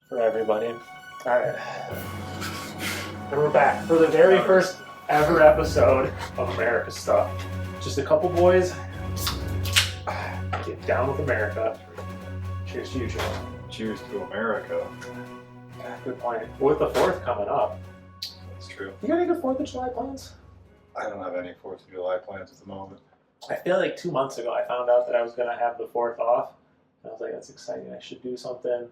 for everybody. All right. And we're back for the very first ever episode of America Stuff. Just a couple boys. Get down with America. Cheers to you, Joe. Cheers to America. Good point. With the 4th coming up. That's true. You got any good 4th of July plans? I don't have any 4th of July plans at the moment. I feel like 2 months ago I found out that I was going to have the 4th off. And I was like, that's exciting. I should do something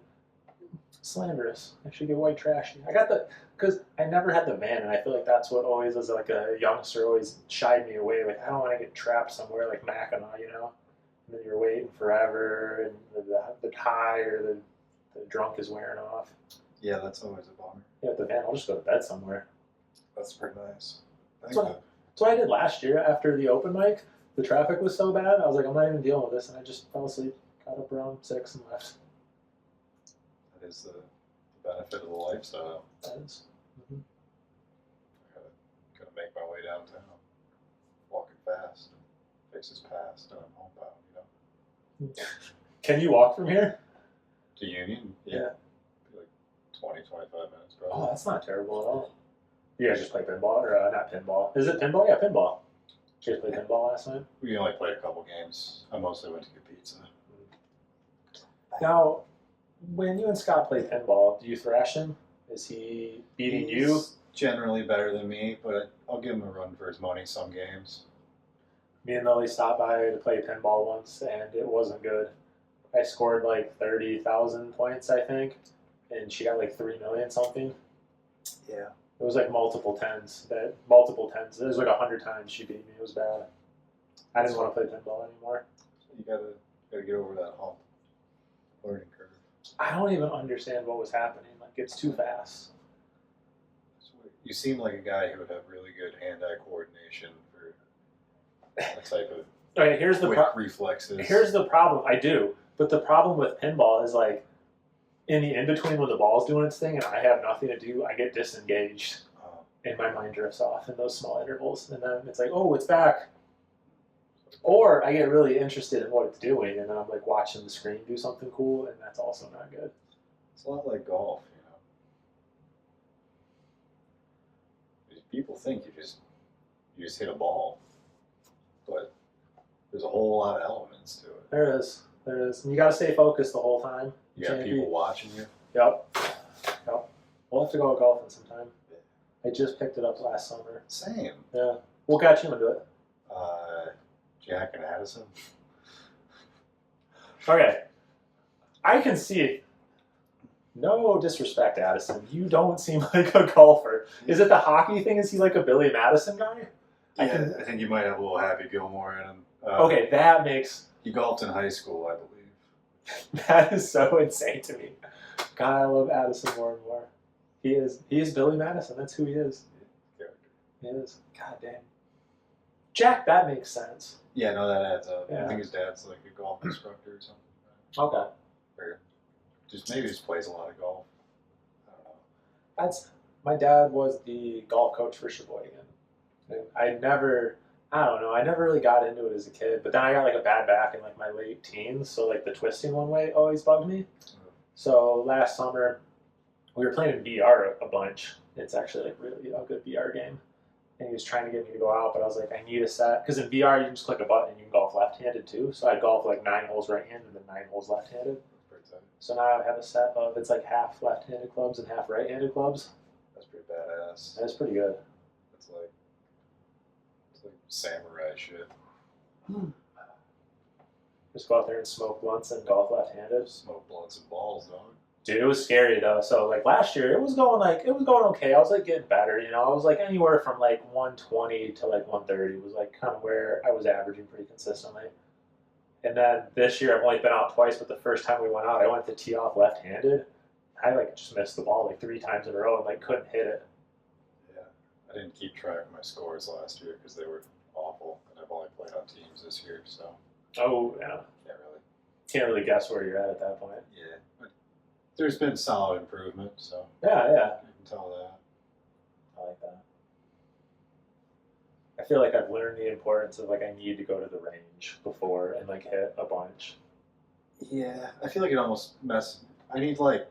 slanderous. I should get white trashy. I got because I never had the van, and I feel like that's what always, as like a youngster, always shied me away. Like, I don't want to get trapped somewhere like Mackinac, you know? And then you're waiting forever, and the tie or the drunk is wearing off. Yeah, that's always a bummer. Yeah, with the van, I'll just go to bed somewhere. That's pretty nice. That's what I did last year after the open mic. The traffic was so bad, I was like, I'm not even dealing with this, and I just fell asleep, got up around 6 and left. That is the benefit of the lifestyle. That is. Mm-hmm. I gotta make my way downtown, walking fast, faces past, and I'm homebound, you know? Can you walk from here? To Union? Yeah. Be like 20, 25 minutes, probably. Oh, that's not terrible at all. You guys just play pinball? Or not pinball. Is it pinball? Yeah, pinball. You guys play pinball last night? We only played a couple games. I mostly went to get pizza. Now, when you and Scott play pinball, do you thrash him? Is he beating you? He's generally better than me, but I'll give him a run for his money some games. Me and Lily stopped by to play pinball once, and it wasn't good. I scored like 30,000 points, I think, and she got like 3 million something. Yeah. It was like multiple tens. It was like 100 times she beat me. It was bad. I didn't want to play pinball anymore. You gotta get over that hump. Learning curve. I don't even understand what was happening. Like, it's too fast. You seem like a guy who would have really good hand-eye coordination for that type of Okay, here's the quick reflexes. Here's the problem. I do, but the problem with pinball is like in the in-between when the ball's doing its thing and I have nothing to do, I get disengaged and my mind drifts off in those small intervals, and then it's like, oh, it's back. Or I get really interested in what it's doing, and then I'm like watching the screen do something cool, and that's also not good. It's a lot like golf, you know. People think you just hit a ball, but there's a whole lot of elements to it. There is. And you got to stay focused the whole time. You got people watching you. Yep. We'll have to go golfing sometime. I just picked it up last summer. Same. Yeah. What got you into it? Jack and Addison. Okay. I can see it. No disrespect, Addison. You don't seem like a golfer. Is it the hockey thing? Is he like a Billy Madison guy? I think you might have a little Happy Gilmore in him. Okay, that makes... He golfed in high school, I believe. That is so insane to me. God, I love Addison more and more. He is Billy Madison. That's who he is. Character. He is. God damn. Jack, that makes sense. Yeah, no, that adds up. Yeah. I think his dad's like a golf instructor or something. Okay. Or maybe just plays a lot of golf. I don't know. My dad was the golf coach for Sheboygan. And I never really got into it as a kid, but then I got like a bad back in like my late teens, so like the twisting one way always bugged me. So last summer, we were playing in VR a bunch. It's actually like really a good VR game. And he was trying to get me to go out, but I was like, I need a set. Because in VR, you can just click a button and you can golf left-handed too. So I golf like 9 holes right-handed and then 9 holes left-handed. So now I have a set of, it's like half left-handed clubs and half right-handed clubs. That's pretty badass. That's pretty good. It's like samurai shit. Just go out there and smoke blunts and golf left-handed. Smoke blunts and balls, dog. Dude, it was scary though. So like last year, it was going okay. I was like getting better, you know. I was like anywhere from like 120 to like 130 was like kind of where I was averaging pretty consistently. And then this year, I've only been out twice, but the first time we went out, I went to tee off left-handed. I like just missed the ball like 3 times in a row and like couldn't hit it. Yeah, I didn't keep track of my scores last year because they were awful, and I've only played on teams this year, so. Oh yeah. Can't really guess where you're at that point. Yeah, but there's been solid improvement, so. Yeah. You can tell that. I like that. I feel like I've learned the importance of like I need to go to the range before and like hit a bunch. Yeah, I feel like it almost I need like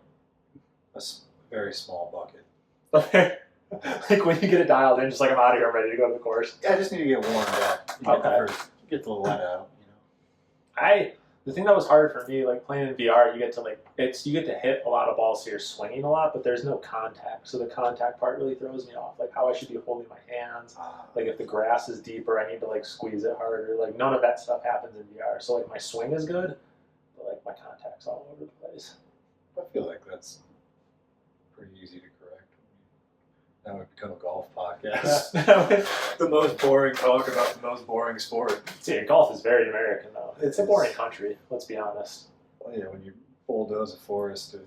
very small bucket. Okay. Like when you get it dialed in, just like I'm out of here, I'm ready to go to the course. Yeah, I just need to get warmed up. Get the lead out. The thing that was hard for me, like playing in VR, you get to hit a lot of balls, so you're swinging a lot, but there's no contact. So the contact part really throws me off. Like how I should be holding my hands. Like if the grass is deeper, I need to like squeeze it harder. Like none of that stuff happens in VR. So like my swing is good, but like my contact's all over the place. I feel like that's pretty easy to correct. Now we've become a golf podcast. The most boring talk about the most boring sport. See, golf is very American, though. It's a boring country, let's be honest. Well, yeah, when you bulldoze a forest to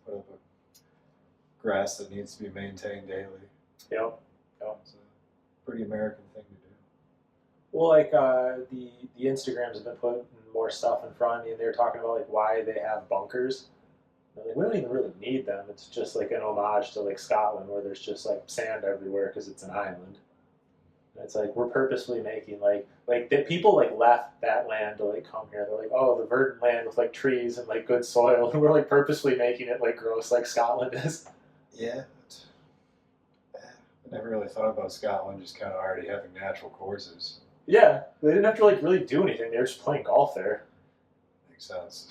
put up a grass that needs to be maintained daily. Yep. It's a pretty American thing to do. Well, like the Instagrams have been putting more stuff in front of me, and they were talking about like why they have bunkers. Like, we don't even really need them. It's just like an homage to like Scotland, where there's just like sand everywhere because it's an island. And it's like we're purposely making like that people like left that land to like come here. They're like, oh, the verdant land with like trees and like good soil, and we're like purposely making it like gross like Scotland is. Yeah. I never really thought about Scotland just kind of already having natural courses. Yeah, they didn't have to like really do anything. They were just playing golf there. Makes sense.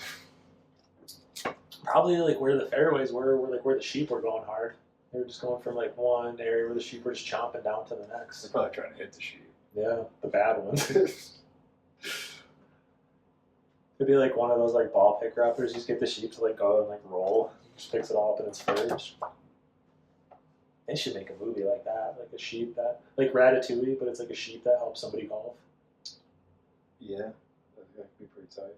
Probably like where the fairways were where the sheep were going hard. They were just going from like one area where the sheep were just chomping down to the next. They're probably trying to hit the sheep. Yeah, the bad ones. It'd be like one of those like ball picker uppers. You just get the sheep to like go and like roll. Just picks it all up in its furge. They should make a movie like that, like a sheep that like Ratatouille, but it's like a sheep that helps somebody golf. Yeah, that could be pretty tight.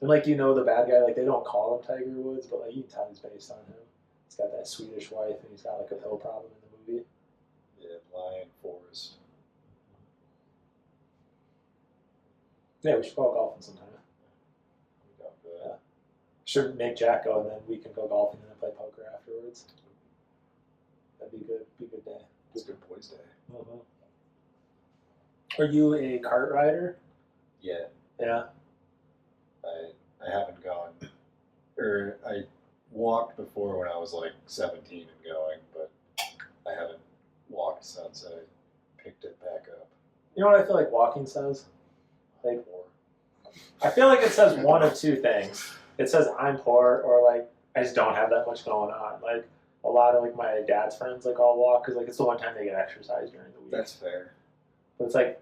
And like the bad guy, like they don't call him Tiger Woods, but like you can tell he's based on him. He's got that Swedish wife, and he's got like a pill problem in the movie. Yeah, Lion Forest. Yeah, we should go golfing sometime. Yeah. Should make Jack go, and then we can go golfing and then play poker afterwards. That'd be good. Be a good day. It's a good boys' day. Are you a kart rider? Yeah. Yeah. I haven't gone, or I walked before when I was like 17 and going, but I haven't walked since I picked it back up. You know what I feel like walking says? Like, I feel like it says one of two things. It says I'm poor, or like I just don't have that much going on. Like a lot of like my dad's friends like all walk because like it's the one time they get exercise during the week. That's fair. But it's like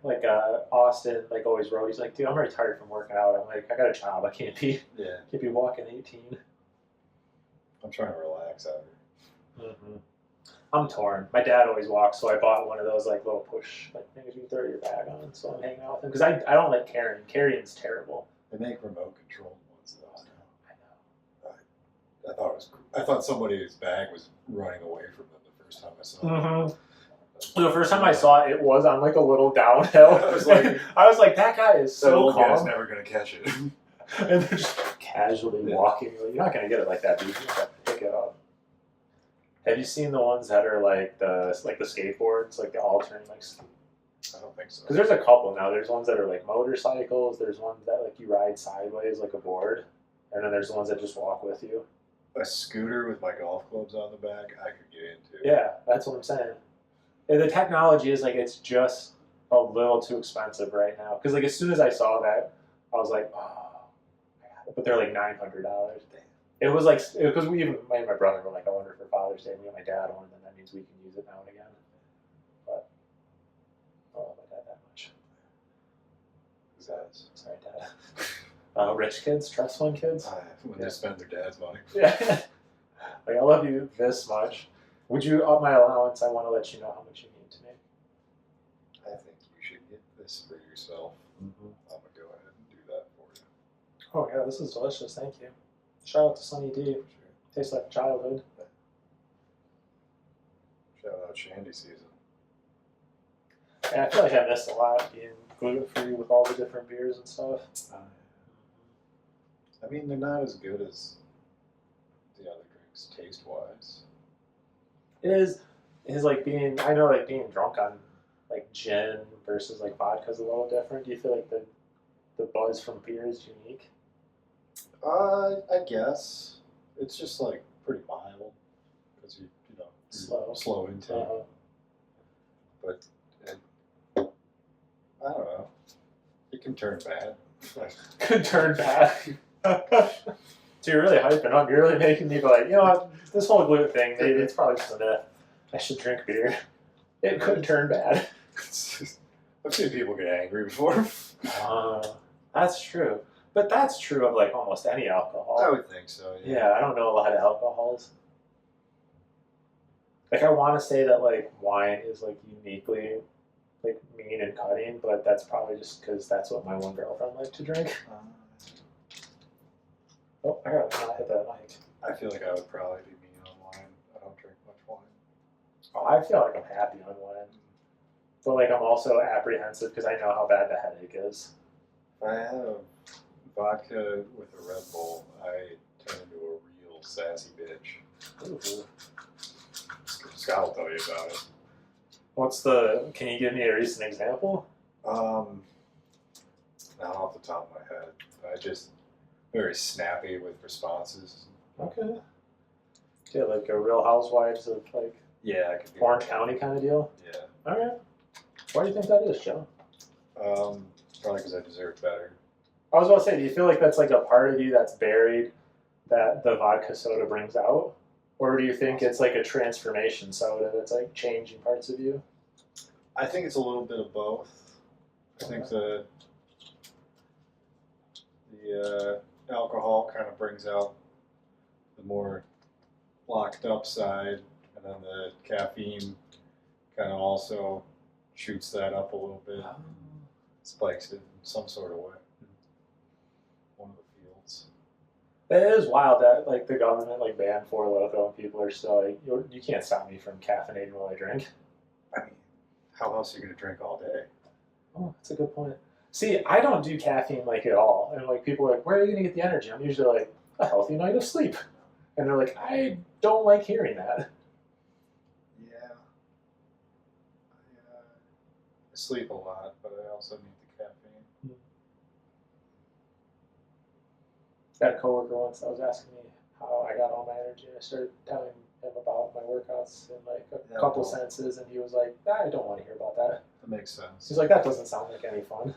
Austin like always wrote. He's like, dude, I'm already tired from working out. I'm like, I got a job. I can't be walking 18. I'm trying to relax out here. I'm torn. My dad always walks, so I bought one of those like little push like things you can throw your bag on. So I'm hanging out with him because I don't like carrying. Carrying's terrible. They make remote controlled ones though. I know. I thought somebody's bag was running away from them the first time I saw it. The first time I saw it, it was on like a little downhill. I was like, that guy is so calm. Guy's never gonna catch it. And they're just casually walking. You're not gonna get it like that, dude. You just have to pick it up. Have you seen the ones that are like the skateboards, like the alternate like? I don't think so. Because there's a couple now. There's ones that are like motorcycles. There's ones that like you ride sideways like a board, and then there's the ones that just walk with you. A scooter with my golf clubs on the back, I could get into. Yeah, that's what I'm saying. And the technology is like it's just a little too expensive right now. Because like as soon as I saw that, I was like, oh, but they're like $900. It was like because me and my brother were like, I wonder for Father's Day we get my dad one, and then that means we can use it now and again. But I don't love my dad that much. Sorry, Dad. Rich kids, trust fund kids. When they spend their dad's money. Yeah. Like I love you this much. Would you up my allowance? I want to let you know how much you need to me. I think you should get this for yourself. I'm going to go ahead and do that for you. Oh, yeah, this is delicious. Thank you. Shout out to Sunny D. Sure. Tastes like childhood. Shout out Shandy season. Yeah, I feel like I missed a lot being gluten-free with all the different beers and stuff. I mean, they're not as good as the other drinks taste-wise. It is like being drunk on like gin versus like vodka is a little different. Do you feel like the buzz from beer is unique? I guess it's just like pretty mild because you know Slow. intake. But I don't know. It can turn bad. Could turn bad. So you're really hyping up. You're really making me go like, you know what? This whole gluten thing, maybe it's probably just a myth. I should drink beer. It could turn bad. I've seen people get angry before. That's true. But that's true of like almost any alcohol. I would think so. Yeah, I don't know a lot of alcohols. Like I want to say that like wine is like uniquely like mean and cutting, but that's probably just because that's what my one girlfriend liked to drink. Oh, I gotta not hit that mic. I feel like I would probably be mean on wine. I don't drink much wine. Oh, I feel like I'm happy on wine. But like I'm also apprehensive because I know how bad the headache is. If I have vodka with a Red Bull, I turn into a real sassy bitch. Ooh. Scott will tell you about it. Can you give me a recent example? Not off the top of my head. I just very snappy with responses. Okay. Yeah, like a Real Housewives of like Yeah, I could be Orange County kind of deal. Yeah. All right. Why do you think that is, Joe? Probably because I deserve better. I was about to say, do you feel like that's like a part of you that's buried that the vodka soda brings out? Or do you think it's like a transformation soda that's like changing parts of you? I think it's a little bit of both. I think the alcohol kind of brings out the more locked up side, and then the caffeine kind of also shoots that up a little bit, spikes it in some sort of way. One of the fields. It is wild that like the government like banned Four Loko and people are still like, you can't stop me from caffeinating while I drink. I mean, how else are you going to drink all day? Oh, that's a good point. See, I don't do caffeine like at all. And like people are like, where are you going to get the energy? I'm usually like, a healthy night of sleep. And they're like, I don't like hearing that. Yeah. I sleep a lot, but I also need the caffeine. Got a coworker once that was asking me how I got all my energy. I started telling him about my workouts in like a couple sentences, and he was like, I don't want to hear about that. That makes sense. He's like, that doesn't sound like any fun.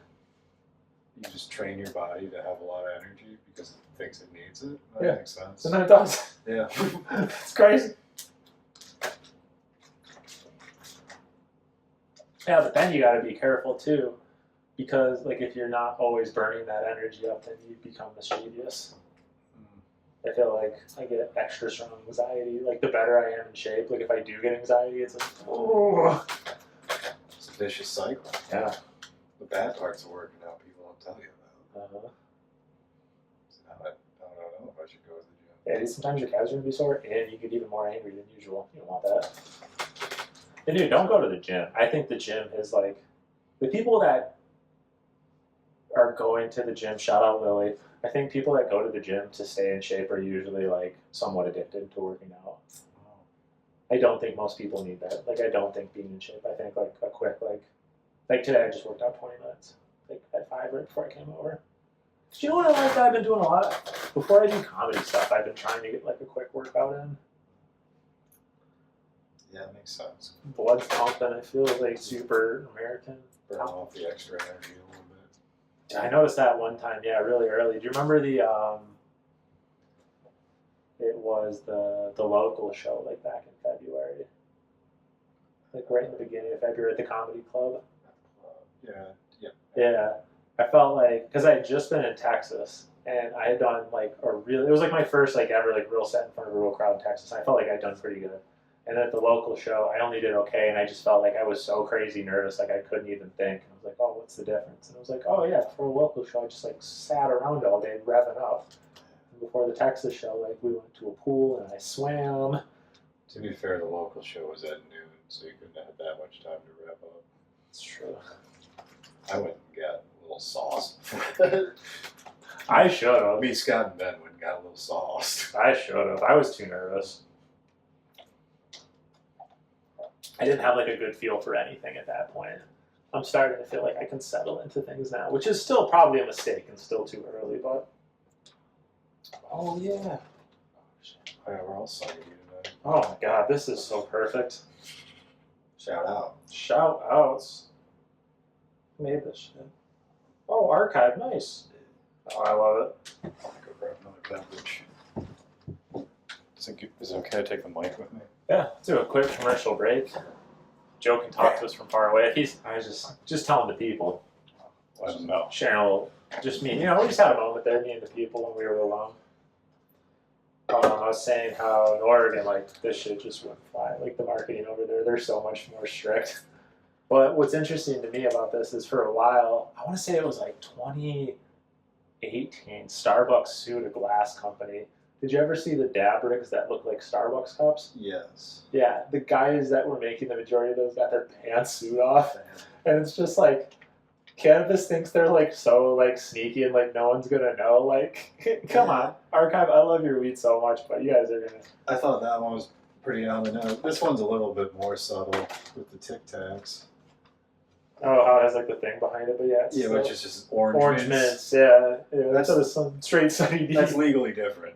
You just train your body to have a lot of energy because it thinks it needs it. That makes sense. And then it does. Yeah. It's crazy. Yeah, but then you got to be careful too, because like if you're not always burning that energy up, then you become mischievous. I feel like I get extra strong anxiety. Like the better I am in shape, like if I do get anxiety, it's like, oh. It's a vicious cycle. Yeah. The bad parts of working out, people don't tell you about. So I don't know if I should go to the gym. Yeah, sometimes your calves are gonna be sore, and you get even more angry than usual. You don't want that. And dude, don't go to the gym. I think the gym is like the people that are going to the gym. Shout out Lily. I think people that go to the gym to stay in shape are usually like somewhat addicted to working out. I don't think most people need that. Like I don't think being in shape. I think like a quick like today I just worked out 20 minutes, like at 5 right before I came over. Do you know what I like that I've been doing a lot? Before I do comedy stuff, I've been trying to get like a quick workout in. Yeah, that makes sense. Blood's pumping. I feel like super American. Burn off the extra energy a little bit. I noticed that one time, yeah, really early. Do you remember the it was the local show like back in February? Like right in the beginning of February at the comedy club? Yeah. I felt like, because I had just been in Texas, and I had done like it was like my first like ever like real set in front of a real crowd in Texas, and I felt like I'd done pretty good. And at the local show, I only did okay, and I just felt like I was so crazy nervous, like I couldn't even think. And I was like, oh, what's the difference? And I was like, oh yeah, for a local show, I just like sat around all day revving up. And before the Texas show, like we went to a pool, and I swam. To be fair, the local show was at noon, so you couldn't have that much time to rev up. It's true. I went and got a little sauce. I should have. Me, Scott, and Ben went and got a little sauce. I should have. I was too nervous. I didn't have like a good feel for anything at that point. I'm starting to feel like I can settle into things now, which is still probably a mistake and still too early, but... Oh, yeah. Oh, shit. Yeah, we're all Sunny D tonight. Oh my god, this is so perfect. Shout out. Shout outs. Who made this shit? Oh, archive, nice. Oh, I love it. Go grab another beverage. Is it okay to take the mic with me? Yeah, let's do a quick commercial break. Joe can talk to us from far away. I was just telling the people. Let them know. Sharing a little, just me. You know, we just had a moment there, me and the people, when we were alone. I was saying how in Oregon, like, this shit just wouldn't fly. Like, the marketing over there, they're so much more strict. But what's interesting to me about this is for a while, I want to say it was like 2018, Starbucks sued a glass company. Did you ever see the dab rigs that look like Starbucks cups? Yes. Yeah, the guys that were making the majority of those got their pantsuit off. And it's just like, Cannabis thinks they're like so like sneaky and like no one's gonna know. Like, come on, Archive. I love your weed so much, but you guys are gonna. I thought that one was pretty on the nose. This one's a little bit more subtle with the Tic Tacs. Oh, how it has like the thing behind it, but yeah, it's which is just orange mints. Yeah, that's some straight Sunny D. That's legally different.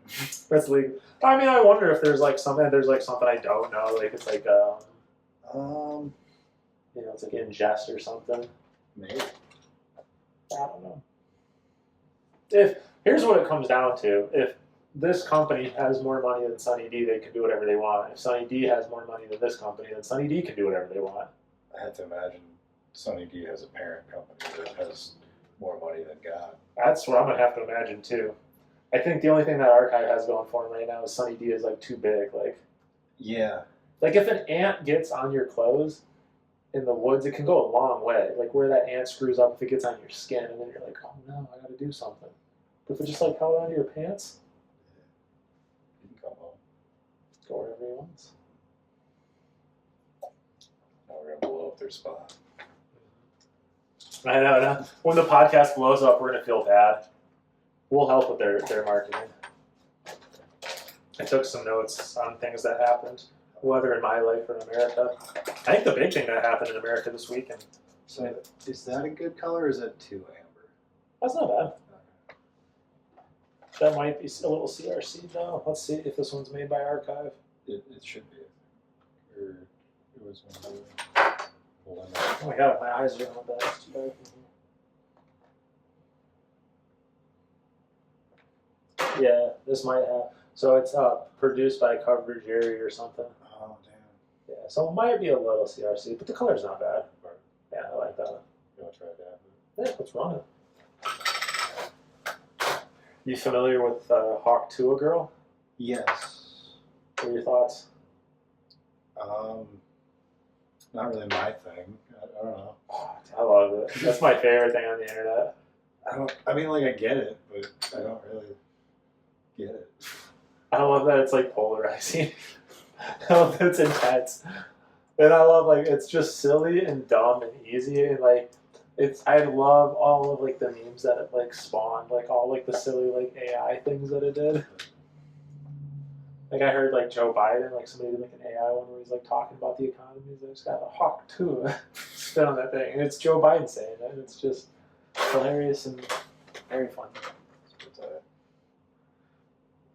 That's legal. I mean, I wonder if there's like something. There's like something I don't know. Like it's like you know, it's like ingest or something. Maybe. I don't know. If here's what it comes down to: if this company has more money than Sunny D, they can do whatever they want. If Sunny D has more money than this company, then Sunny D can do whatever they want. I had to imagine Sunny D has a parent company that has more money than God. That's what I'm gonna have to imagine too. I think the only thing that Archive has going for him right now is Sunny D is like too big. Like, yeah, like if an ant gets on your clothes in the woods, it can go a long way. Like where that ant screws up if it gets on your skin, and then you're like, oh no, I got to do something. But if it just like held onto your pants, you can come home. Go wherever he wants. Now we're gonna blow up their spot. I know. When the podcast blows up, we're gonna feel bad. We'll help with their marketing. I took some notes on things that happened, whether in my life or in America. I think the big thing that happened in America this weekend. So, is that a good color or is that too amber? That's not bad. That might be a little CRC though. Let's see if this one's made by Archive. It should be. Or it was one of the Oh my god, my eyes are on that. It's too dark in here. Yeah, this might have. So it's produced by Coverage Area or something. Oh, damn. Yeah, so it might be a little CRC, but the color's not bad. Yeah, I like that. You want to try that? Yeah, let's run it. You familiar with Hawk Tua Girl? Yes. What are your thoughts? Not really my thing. I don't know. Oh, I love it. That's my favorite thing on the internet. I mean, like, I get it, but I don't really get it. I love that it's like polarizing. I love that it's intense. And I love like it's just silly and dumb and easy and like I love all of like the memes that it like spawned, like all like the silly like AI things that it did. Like I heard like Joe Biden, like somebody did like an AI one where he's like talking about the economy. He's just got a hawk too spin on that thing. And it's Joe Biden saying it. It's just hilarious and very fun.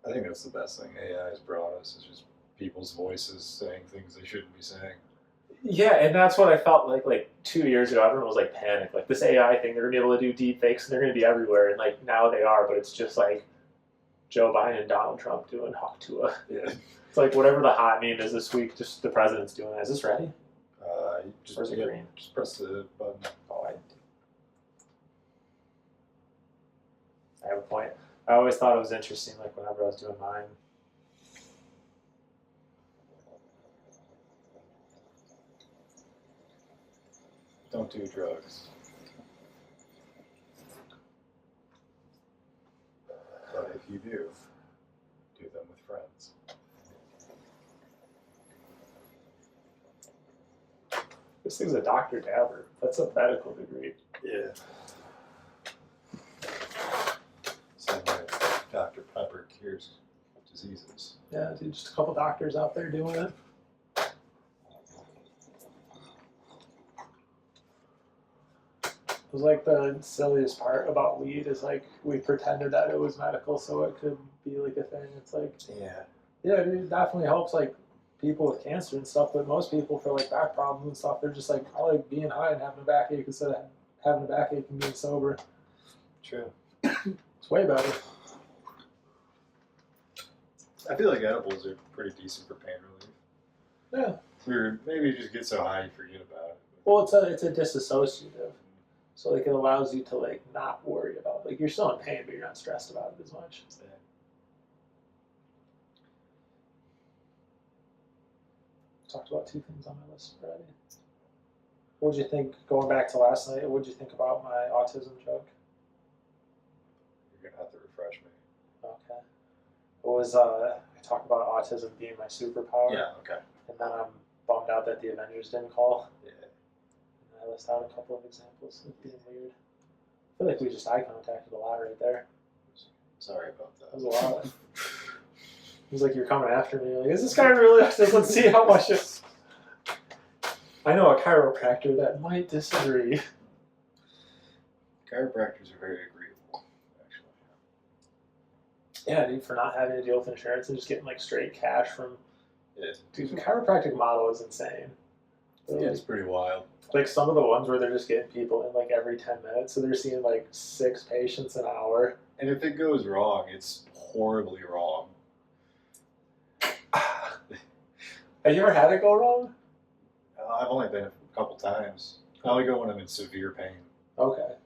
I think that's the best thing AI has brought us is just people's voices saying things they shouldn't be saying. Yeah, and that's what I felt like 2 years ago. Everyone was like panicked. Like this AI thing, they're gonna be able to do deep fakes and they're gonna be everywhere. And like now they are, but it's just like Joe Biden and Donald Trump doing Hawk Tua. Yeah. It's like whatever the hot meme is this week, just the president's doing it. Is this ready? Just, or is it green? Just press the button. Oh, I have a point. I always thought it was interesting, like whenever I was doing mine. Don't do drugs. But if you do them with friends. This thing's a Dr. Dabber. That's a medical degree. Yeah. Same way Dr. Pepper cures diseases. Yeah, dude, just a couple doctors out there doing it. It was like the silliest part about weed is like we pretended that it was medical so it could be like a thing. It's like yeah, Yeah, it definitely helps like people with cancer and stuff. But most people for like back problems and stuff, they're just like, I like being high and having a backache instead of having a backache and being sober. True. It's way better. I feel like edibles are pretty decent for pain relief. Yeah. Or maybe you just get so high you forget about it. Well, it's a disassociative, so like it allows you to like not worry about like you're still in pain, but you're not stressed about it as much. Yeah. Talked about 2 things on my list already. What would you think, going back to last night, what did you think about my autism joke? You're going to have to refresh me. Okay. It was, I talked about autism being my superpower. Yeah, okay. And then I'm bummed out that the Avengers didn't call. Yeah. And I list out a couple of examples of being weird. I feel like we just eye contacted a lot right there. Sorry about that. That was a lot. It was like you're coming after me. Like, is this guy really? Let's see how much it... I know a chiropractor that might disagree. Chiropractors are very agreeable, actually. Yeah, dude, for not having to deal with insurance and just getting like straight cash from... Yeah. Dude, the chiropractic model is insane. Yeah, it's pretty wild. Like some of the ones where they're just getting people in like every 10 minutes, so they're seeing like 6 patients an hour. And if it goes wrong, it's horribly wrong. Have you ever had it go wrong? I've only been a couple times. I only go when I'm in severe pain. Okay.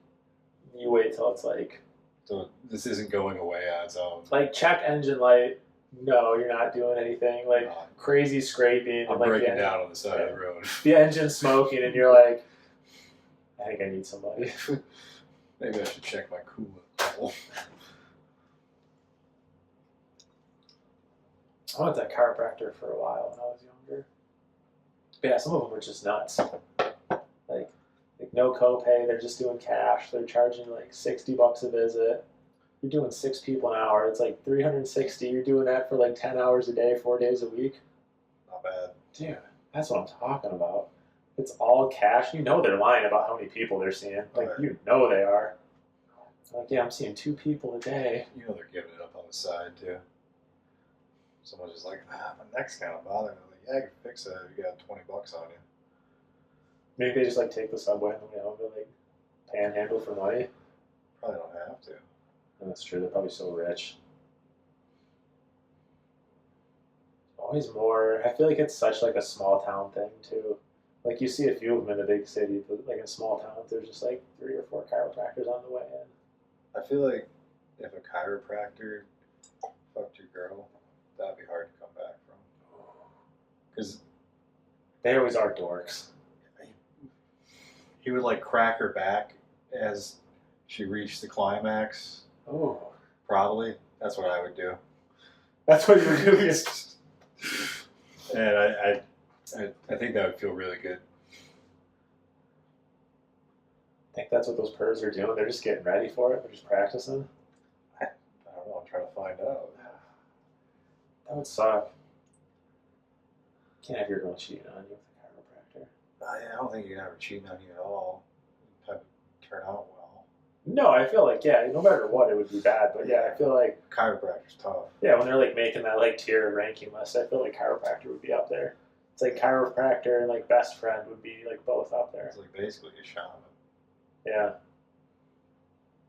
You wait till it's like... So this isn't going away on its own. Like check engine light, no, you're not doing anything. Like crazy scraping. I'm and, like, breaking down on the side of the road. The engine smoking and you're like, I think I need somebody. Maybe I should check my coolant. I went to a chiropractor for a while when I was younger. But yeah, some of them were just nuts. Like no copay, they're just doing cash. They're charging like $60 a visit. You're doing 6 people an hour. It's like 360. You're doing that for like 10 hours a day, 4 days a week. Not bad. Dude, that's what I'm talking about. It's all cash. You know they're lying about how many people they're seeing. Like, you know they are. Like, yeah, I'm seeing 2 people a day. You know they're giving it up on the side, too. Someone's just like, my neck's kind of bothering me. Like, yeah, I can fix it. You got $20 on you. Maybe they just, like, take the subway on the way home to, like, panhandle for money. Probably don't have to. And that's true. They're probably so rich. Always more. I feel like it's such, like, a small town thing, too. Like, you see a few of them in the big city, but, like, in small towns, there's just, like, 3 or 4 chiropractors on the way in. I feel like if a chiropractor fucked your girl, that'd be hard to come back from. Because they always are dorks. He would like crack her back as she reached the climax. Oh. Probably. That's what I would do. That's what you would do? And I think that would feel really good. I think that's what those purrs are doing. They're just getting ready for it. They're just practicing. I don't know. I'm trying to find out. That would suck. Can't have your girl cheating on you with a chiropractor. I don't think you can ever cheat on you at all. It would turn out well. No, I feel like, yeah, no matter what, it would be bad. But yeah, I feel like... Chiropractor's tough. Yeah, when they're like making that like tier ranking list, I feel like chiropractor would be up there. It's like chiropractor and like best friend would be like both up there. It's like basically a shaman. Yeah.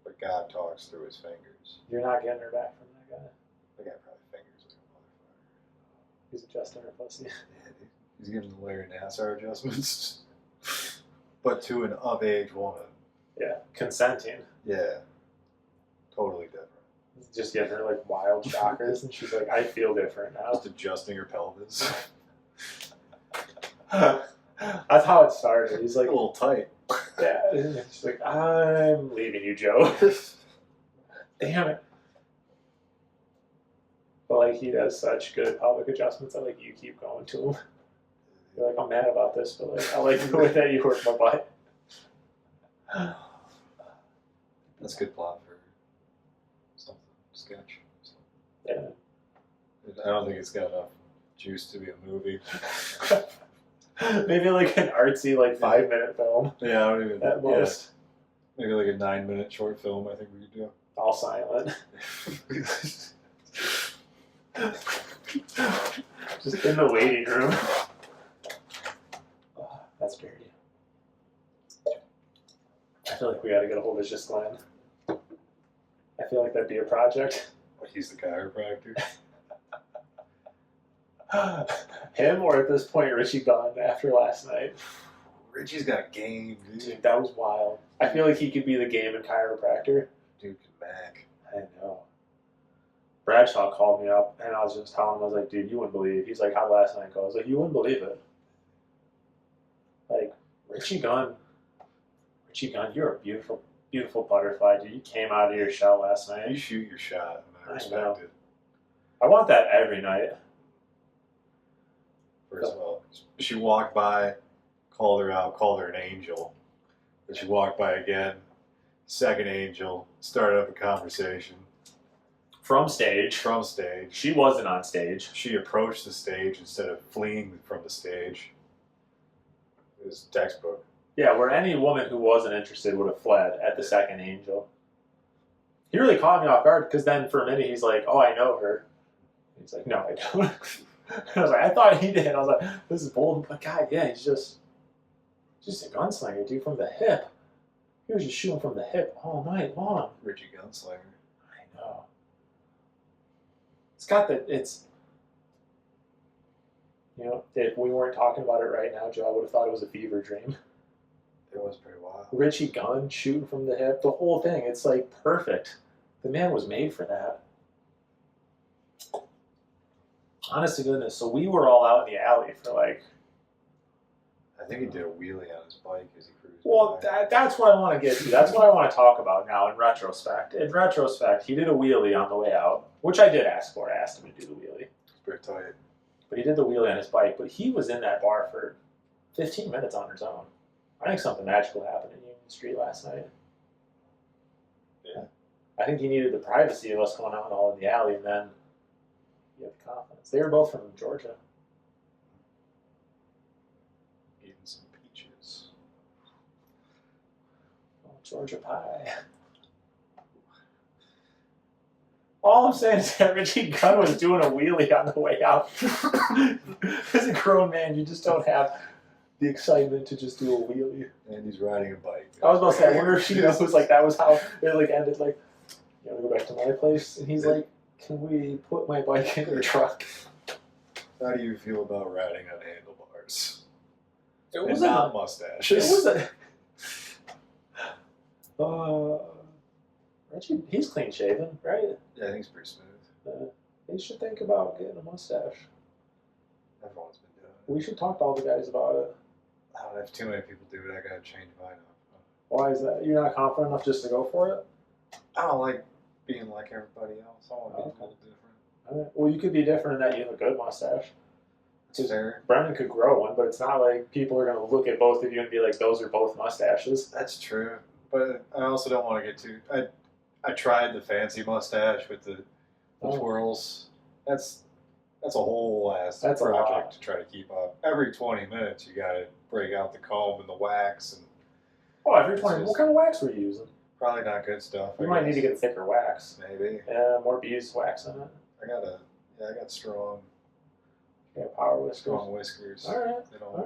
But God talks through his fingers. You're not getting her back from that guy. The guy probably fingers like a motherfucker. He's adjusting her pussy. Yeah, dude. He's giving the Larry Nassar adjustments. But to an of-age woman. Yeah, consenting. Yeah. Totally different. Just giving her like wild shockers, and she's like, I feel different now. Just adjusting her pelvis. That's how it started. He's like a little tight. Yeah. She's like, I'm leaving you, Joe. Damn it. But like he does such good public adjustments that like you keep going to him. You're like, I'm mad about this, but like I like the way that you work my butt. That's a good plot for something sketch. Yeah. I don't think it's got enough juice to be a movie. Maybe like an artsy like 5-minute film. Yeah, I don't even. At most. Maybe like a 9-minute short film. I think we could do. All silent. Just in the waiting room. Oh, that's dirty. I feel like we got to get a hold of Just Glenn. I feel like that'd be a project. He's the chiropractor. Him, or at this point, Richie Gun after last night. Richie's got game, dude. Dude, that was wild. I feel like he could be the game and chiropractor. Dude can back. I know. Bradshaw called me up, and I was just telling him, I was like, dude, you wouldn't believe. He's like, how'd last night go? I was like, you wouldn't believe it. Like, Richie Gun, you're a beautiful, beautiful butterfly, dude. You came out of your shell last night. You shoot your shot, and I respect know. it. I want that every night. First of all, she walked by, called her out, called her an angel. Then she walked by again, second angel, started up a conversation. From stage. From stage. She wasn't on stage. She approached the stage instead of fleeing from the stage. It was textbook. Yeah, where any woman who wasn't interested would have fled at the second angel. He really caught me off guard, because then for a minute he's like, oh, I know her. He's like, no, I don't. I was like, I thought he did. I was like, this is bold. But God, yeah, he's just a gunslinger, dude, from the hip. He was just shooting from the hip all night long. Richie Gunslinger. I know. It's got it's, you know, if we weren't talking about it right now, Joe, I would have thought it was a fever dream. It was pretty wild. Richie Gun shooting from the hip, the whole thing. It's like perfect. The man was made for that. Honest to goodness. So we were all out in the alley for like. I think he did a wheelie on his bike as he cruised. Well, that's what I want to get to. That's what I want to talk about now in retrospect. In retrospect, he did a wheelie on the way out, which I did ask for. I asked him to do the wheelie. It's pretty tight. But he did the wheelie on his bike. But he was in that bar for 15 minutes on his own. I think something magical happened in Union Street last night. Yeah. I think he needed the privacy of us going out all in the alley, and then he had the confidence. They were both from Georgia. Eating some peaches. Oh, Georgia pie. All I'm saying is that Richie Gun was doing a wheelie on the way out. As a grown man, you just don't have the excitement to just do a wheelie. And he's riding a bike. I was about to say, I wonder if she knows like that was how it like ended. Like, you want to go back to my place? And he's like, can we put my bike in your truck? How do you feel about riding on handlebars? It And was not a, mustaches. it was a. Richie, he's clean shaven, right? Yeah, I think it's pretty smooth. He should think about getting a mustache. Everyone's been doing it. We should talk to all the guys about it. I don't know if too many people do it. I gotta change mine up. Why is that? You're not confident enough just to go for it? I don't like being like everybody else. I want to be a little different. All right. Well, you could be different in that you have a good mustache. It's fair. Brendan could grow one, but it's not like people are going to look at both of you and be like, those are both mustaches. That's true. But I also don't want to get too... I tried the fancy mustache with the twirls. That's a whole ass That's a lot. project to try to keep up. Every 20 minutes, you got to break out the comb and the wax. And Oh, every 20. What kind of wax were you using? probably not good stuff. You might need to get thicker wax. Maybe. Yeah, more beeswax in it. I got strong Yeah, power whiskers. whiskers. All right. They All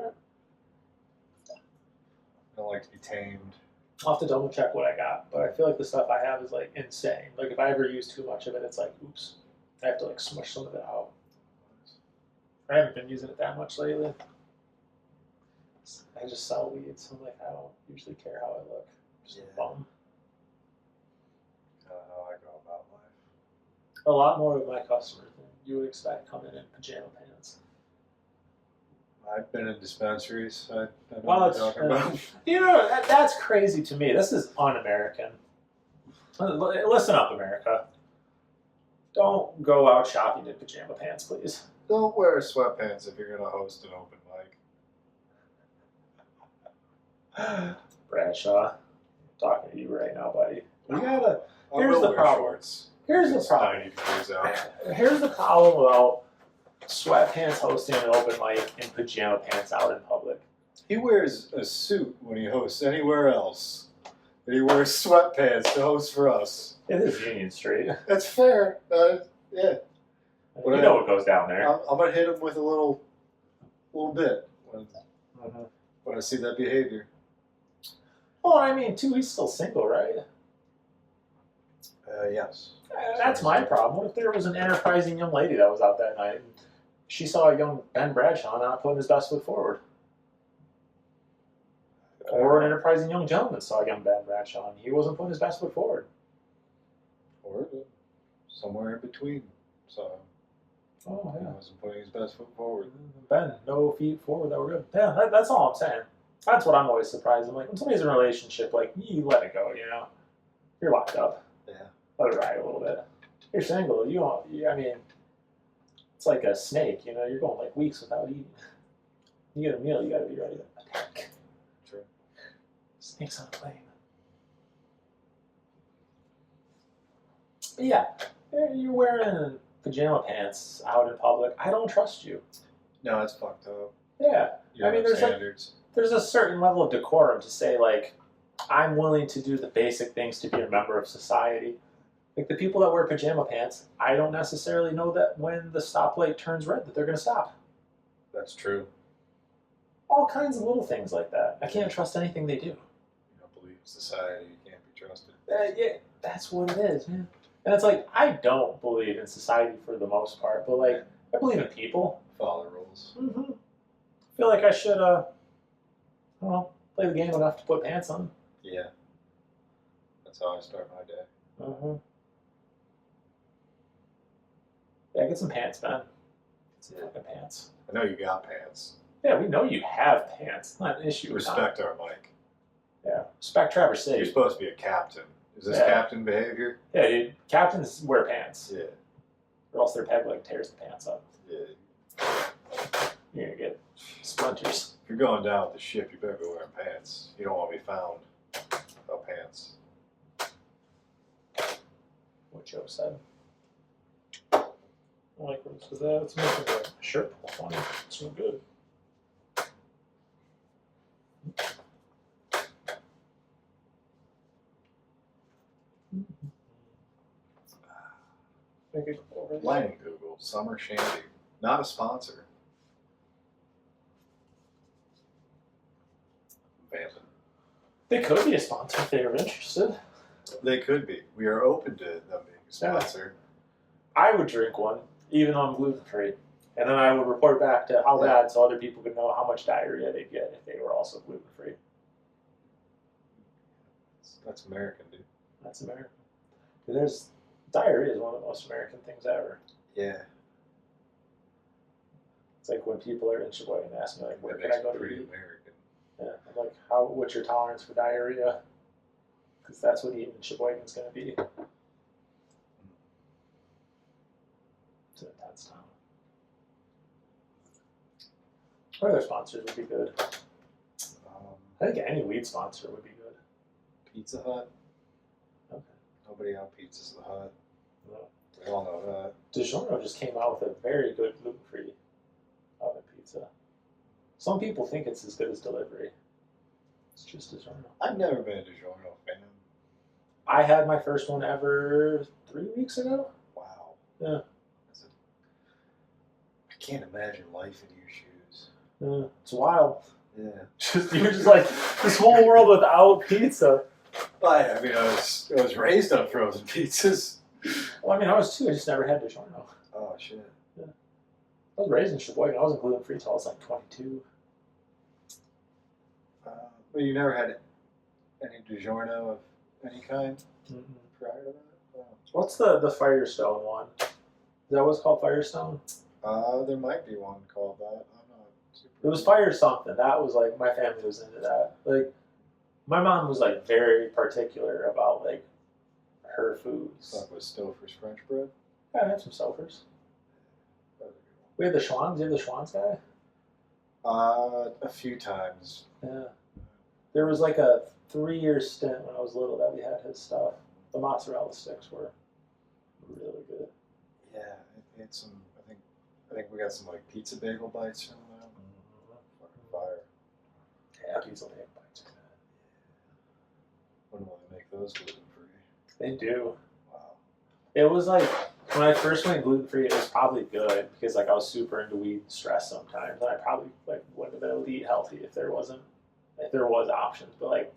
right. don't like to be tamed. I'll have to double check what I got, but I feel like the stuff I have is like insane. Like if I ever use too much of it, it's like, oops, I have to like smush some of it out. I haven't been using it that much lately. I just sell weed, so I'm like, I don't usually care how I look. Just a bum. I don't know how I go about life. A lot more of my customers than you would expect come in pajama pants. I've been in dispensaries. I know Well, what you're talking about. You know, that's crazy to me. This is un-American. Listen up, America. Don't go out shopping in pajama pants, please. Don't wear sweatpants if you're going to host an open mic. Bradshaw, I'm talking to you right now, buddy. We gotta. I Here's will the wear problem. shorts. Here's the It's problem. 90 degrees out. Here's the problem about sweatpants hosting an open mic and pajama pants out in public. He wears a suit when he hosts anywhere else. But he wears sweatpants to host for us. It is Union Street. That's fair. Yeah. But you know what goes down there. I'm gonna hit him with a little bit Mm-hmm. when I see that behavior. Well, I mean, too, he's still single, right? Yes. That's my problem. What if there was an enterprising young lady that was out that night and she saw a young Ben Bradshaw not putting his best foot forward? Or an enterprising young gentleman saw a young Ben Bradshaw and he wasn't putting his best foot forward. Or somewhere in between. So Oh, he yeah. wasn't putting his best foot forward. Ben, no feet forward that were good. Yeah, that's all I'm saying. That's what I'm always surprised. I'm like, when somebody's in a relationship, like, you let it go, you know? You're locked up. Yeah. Let it ride a little bit. You're single. You don't, I mean, it's like a snake, you know? You're going like weeks without eating. You get a meal, you gotta be ready to attack. True. Snakes on a plane. But yeah, you're wearing pajama pants out in public. I don't trust you. No, it's fucked up. Yeah. You I don't mean, have there's like, standards. there's a certain level of decorum to say, like, I'm willing to do the basic things to be a member of society. Like, the people that wear pajama pants, I don't necessarily know that when the stoplight turns red that they're going to stop. That's true. All kinds of little things like that. I can't trust anything they do. You don't believe in society. You can't be trusted. Yeah, that's what it is, man. And it's like, I don't believe in society for the most part, but, like, I believe in people. Follow the rules. Mm-hmm. I feel like I should, I don't know, play the game enough to put pants on. Yeah. That's how I start my day. Mm-hmm. Yeah, get some pants, man. Get some fucking pants. I know you got pants. Yeah, we know you have pants. It's not an issue. Respect our Mike. Yeah. Respect Traverse You're City. supposed to be a captain. Is this Yeah. captain behavior? Yeah, dude. Captains wear pants. Yeah. Or else their peg leg tears the pants up. Yeah. You're going to get splinters. If you're going down with the ship, you better be wearing pants. You don't want to be found without pants. What Joe said. I like where this is at. It's making the shirt pull funny. It's real good. Make it go over there. Lining Google, Summer Shandy. Not a sponsor. Vamping. They could be a sponsor if they were interested. They could be. We are open to them being a sponsor. I would drink one, even though I'm gluten free. And then I would report back to how bad so other people could know how much diarrhea they'd get if they were also gluten free. That's American, dude. That's American. There's diarrhea is one of the most American things ever. Yeah. It's like when people are in Sheboygan and ask me, like, where That can makes I go it to pretty eat? American. Yeah. I'm like, what's your tolerance for diarrhea? Because that's what eating in Sheboygan's going to be. It's an intense town. What other sponsors would be good? I think any weed sponsor would be good. Pizza Hut. Okay. Nobody out pizzas the Hut. No. We all know that. DiGiorno just came out with a very good gluten-free oven pizza. Some people think it's as good as delivery. It's just DiGiorno. I've never been a DiGiorno fan. I had my first one ever 3 weeks ago. Wow. Yeah. I can't imagine life in your shoes. Yeah, it's wild. Yeah. You're just like this whole world without pizza. I mean, I was raised on frozen pizzas. Well, I mean, I was too. I just never had DiGiorno. Oh, shit. Yeah. I was raised in Sheboygan. I wasn't gluten free until I was like 22. But you never had any DiGiorno of any kind Mm-mm. prior to that? Oh. What's the Firestone one? Is that what's called Firestone? There might be one called that. I'm not super. It was Fire something. That was like, my family was into that. Like, my mom was like very particular about like her foods. Like with Stouffer's French bread? Yeah, I had some Stouffer's. We had the Schwans. You have the Schwans guy? A few times. Yeah. There was like a 3-year stint when I was little that we had his stuff. The mozzarella sticks were really good. Yeah, it had some. I think we got some like pizza bagel bites from them. Fucking fire. Yeah, pizza bagel bites are good. When will they make those gluten free? They do. Wow. It was like when I first went gluten free, it was probably good because like I was super into weed and stress sometimes, and I probably like wouldn't have been able to eat healthy if there was options. But like,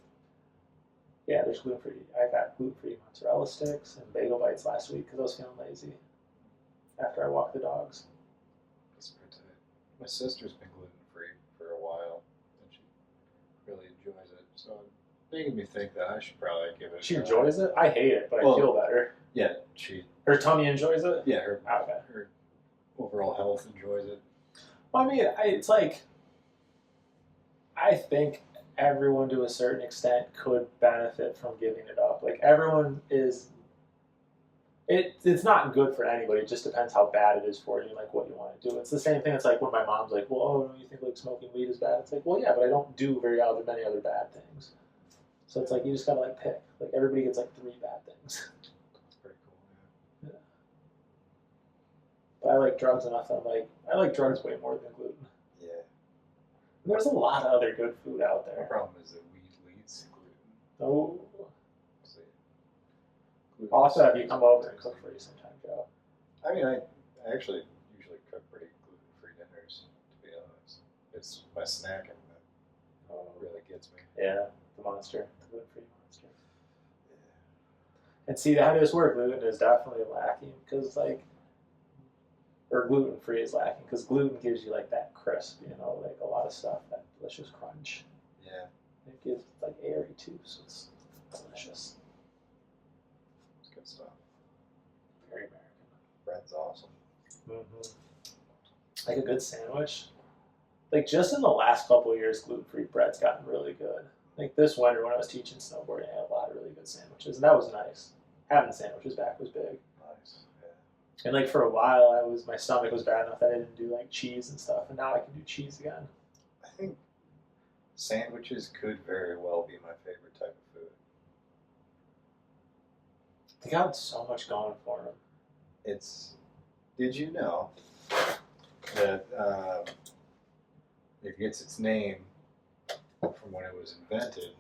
yeah, there's gluten free. I got gluten free mozzarella sticks and bagel bites last week because I was feeling lazy after I walked the dogs. That's pretty tight. My sister's been gluten free for a while, and she really enjoys it. So it's making me think that I should probably give it. She enjoys it. I hate it, but I feel better. Yeah, her tummy enjoys it. Yeah, her overall health enjoys it. Well, I mean, it's like I think everyone to a certain extent could benefit from giving it up. Like everyone is. It's not good for anybody. It just depends how bad it is for you, like what you want to do. It's the same thing. It's like when my mom's like, "Well, oh, you think like smoking weed is bad?" It's like, well, yeah, but I don't do many other bad things. So it's like you just gotta like pick. Like everybody gets like 3 bad things. That's pretty cool. Yeah. But I like drugs enough that I'm like, I like drugs way more than gluten. Yeah. And there's a lot of other good food out there. The problem is that weed leads to gluten. Oh. I'll also have you come over and cook for you sometime, Joe. I mean, I actually usually cook pretty gluten-free dinners, to be honest. It's my snacking that really gets me. Yeah, the gluten-free monster. Yeah. And see, how does this work? Gluten is definitely lacking because, like, or gluten-free is lacking because gluten gives you, like, that crisp, like a lot of stuff, that delicious crunch. Yeah. It gives, like, airy, too, so it's delicious. Good stuff. Very American. Bread's awesome. Mm-hmm. Like a good sandwich. Like just in the last couple of years, gluten-free bread's gotten really good. Like this winter when I was teaching snowboarding, I had a lot of really good sandwiches, and that was nice. Having sandwiches back was big. Nice. Yeah. And like for a while, my stomach was bad enough that I didn't do like cheese and stuff, and now I can do cheese again. I think sandwiches could very well be my favorite type of food. They got so much going for them. Did you know that it gets its name from when it was invented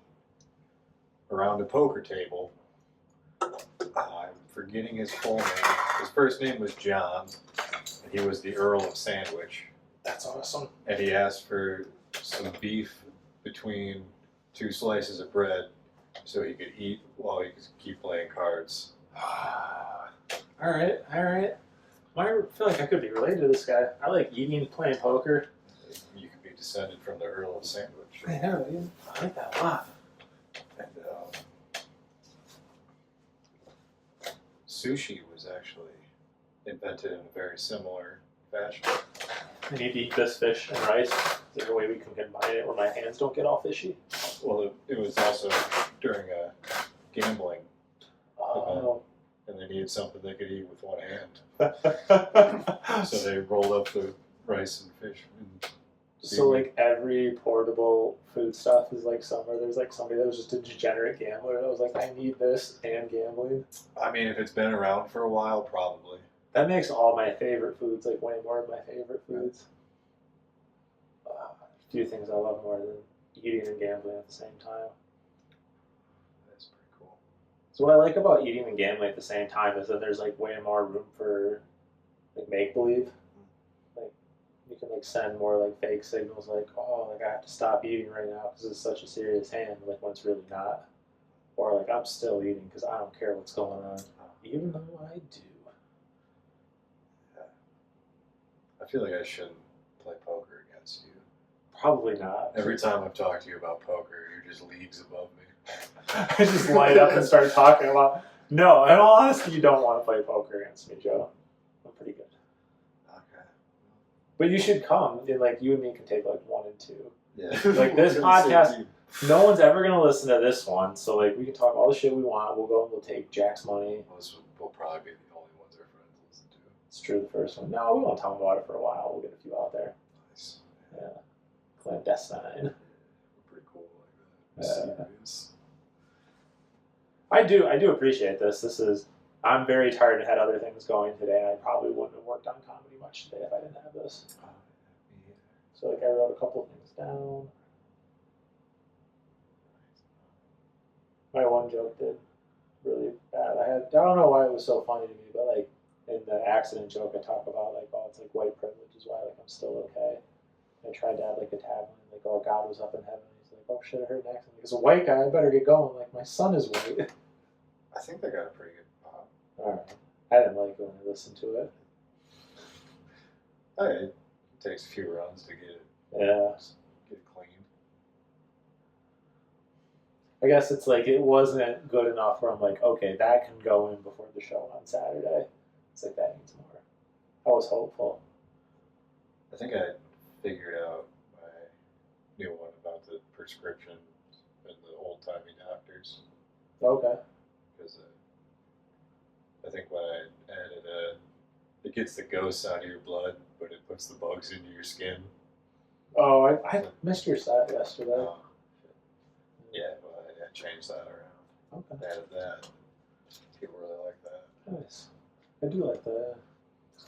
around a poker table? I'm forgetting his full name. His first name was John, and he was the Earl of Sandwich. That's awesome. And he asked for some beef between 2 slices of bread so he could eat while he could keep playing cards. All right. I feel like I could be related to this guy. I like eating and playing poker. You could be descended from the Earl of Sandwich. I know, dude. I like that a lot. And sushi was actually invented in a very similar fashion. I need to eat this fish and rice. Is there a way we can combine it where my hands don't get all fishy? Well, it was also during a gambling event, and they needed something they could eat with one hand. So they rolled up the rice and fish. So like every portable food stuff is like somewhere there's like somebody that was just a degenerate gambler that was like, I need this and gambling. I mean, if it's been around for a while, probably. That makes all my favorite foods like way more of my favorite foods. A few things I love more than eating and gambling at the same time. That's pretty cool. So what I like about eating and gambling at the same time is that there's like way more room for like make-believe. Like you can like send more like fake signals like, oh, like I have to stop eating right now because it's such a serious hand, like when it's really not. Or like I'm still eating because I don't care what's going on, even though I do. I feel like I shouldn't play poker against you. Probably not. Every time I've talked to you about poker, you're just leagues above me. I just light up and start talking about. No, in all honesty, you don't want to play poker against me, Joe. I'm pretty good. Okay. But you should come, and like you and me can take like 1 and 2. Yeah. Like this podcast, no one's ever gonna listen to this one, so like we can talk all the shit we want. We'll go and we'll take Jack's money. Well, this will probably be the only ones our friends listen to. It's true, the first one. No, we won't tell them about it for a while. We'll get a few out there. Nice. Yeah. Clandestine. Pretty cool like that. I do appreciate this. I'm very tired and had other things going today, and I probably wouldn't have worked on comedy much today if I didn't have this. So like I wrote a couple of things down. My one joke did really bad. I don't know why it was so funny to me, but like in the accident joke, I talk about like, oh, it's like white privilege is why like I'm still okay. I tried to add like a tagline like, oh, God was up in heaven. He's like, oh shit, I heard an accident. He's a white guy. I better get going. Like my son is white. I think they got a pretty good pop. All right. I didn't like it when I listened to it. It takes a few runs to get it clean. I guess it's like it wasn't good enough where I'm like, okay, that can go in before the show on Saturday. It's like that needs more. I was hopeful. I think I figured out my new one about the prescriptions and the old-timey doctors. Okay. Because I think when I added it gets the ghosts out of your blood, but it puts the bugs into your skin. Oh, I missed your set yesterday. Yeah, well, I changed that around. Okay. Added that. People really like that. Nice. I do like that.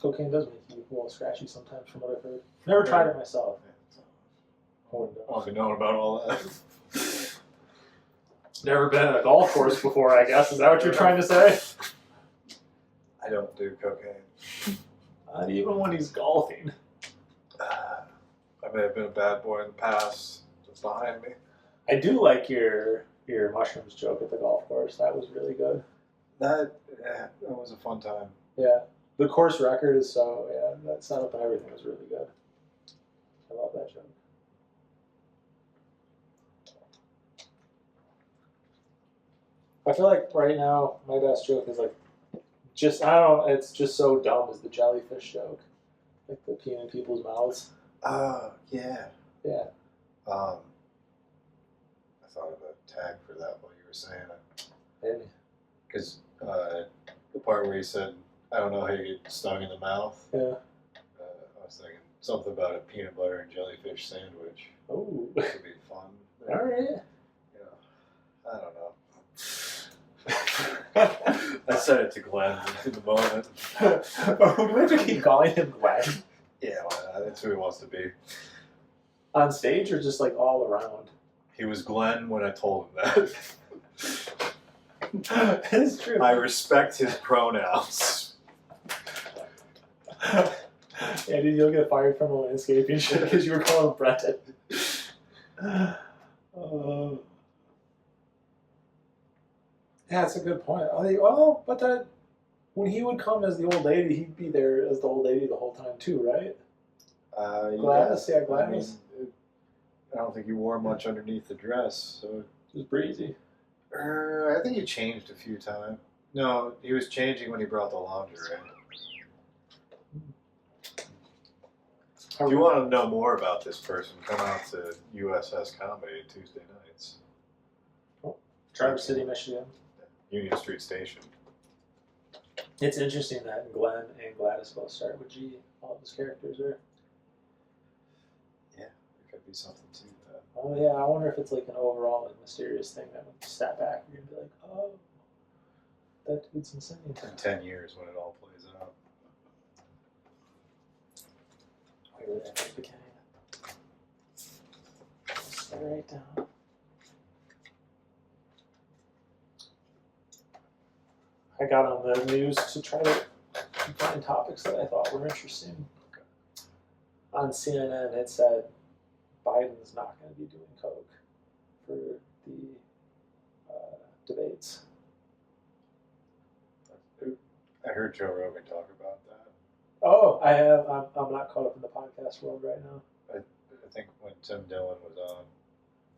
Cocaine does make you a little scratchy sometimes, from what I've heard. Never tried it myself. I've been knowing about all that. Never been at a golf course before, I guess. Is that what you're trying to say? I don't do cocaine. Not even when he's golfing. I may have been a bad boy in the past. Just behind me. I do like your mushrooms joke at the golf course. That was really good. That was a fun time. Yeah. The course record is that setup and everything was really good. I love that joke. I feel like right now my best joke is like it's just so dumb as the jellyfish joke. Like the peeing in people's mouths. Yeah. Yeah. I thought of a tag for that while you were saying it. Maybe. Because the part where you said, I don't know how you get stung in the mouth. Yeah. I was thinking something about a peanut butter and jellyfish sandwich. Oh. That could be fun. All right. I don't know. I said it to Glenn in the moment. Do we have to keep calling him Glenn? Yeah, well, that's who he wants to be. On stage or just like all around? He was Glenn when I told him that. It's true. I respect his pronouns. Yeah, dude, you'll get fired from a landscaping shit because you were calling him Brenton. Yeah, that's a good point. But when he would come as the old lady, he'd be there as the old lady the whole time too, right? Gladys, yeah, Gladys. I don't think he wore much underneath the dress, so it was breezy. I think he changed a few times. No, he was changing when he brought the lingerie. If you want to know more about this person, come out to USS Comedy Tuesday nights. Traverse City, Michigan. Union Street Station. It's interesting that Glenn and Gladys both start with G. All of his characters are. Yeah, there could be something to that. Oh yeah, I wonder if it's like an overall like mysterious thing that when you step back, you're gonna be like, oh, that dude's insane. In 10 years when it all plays out. Wait, really, I think we can. Stay right down. I got on the news to try to find topics that I thought were interesting. On CNN, it said Biden's not going to be doing coke for the debates. I heard Joe Rogan talk about that. Oh, I have. I'm not caught up in the podcast world right now. I think when Tim Dillon was on,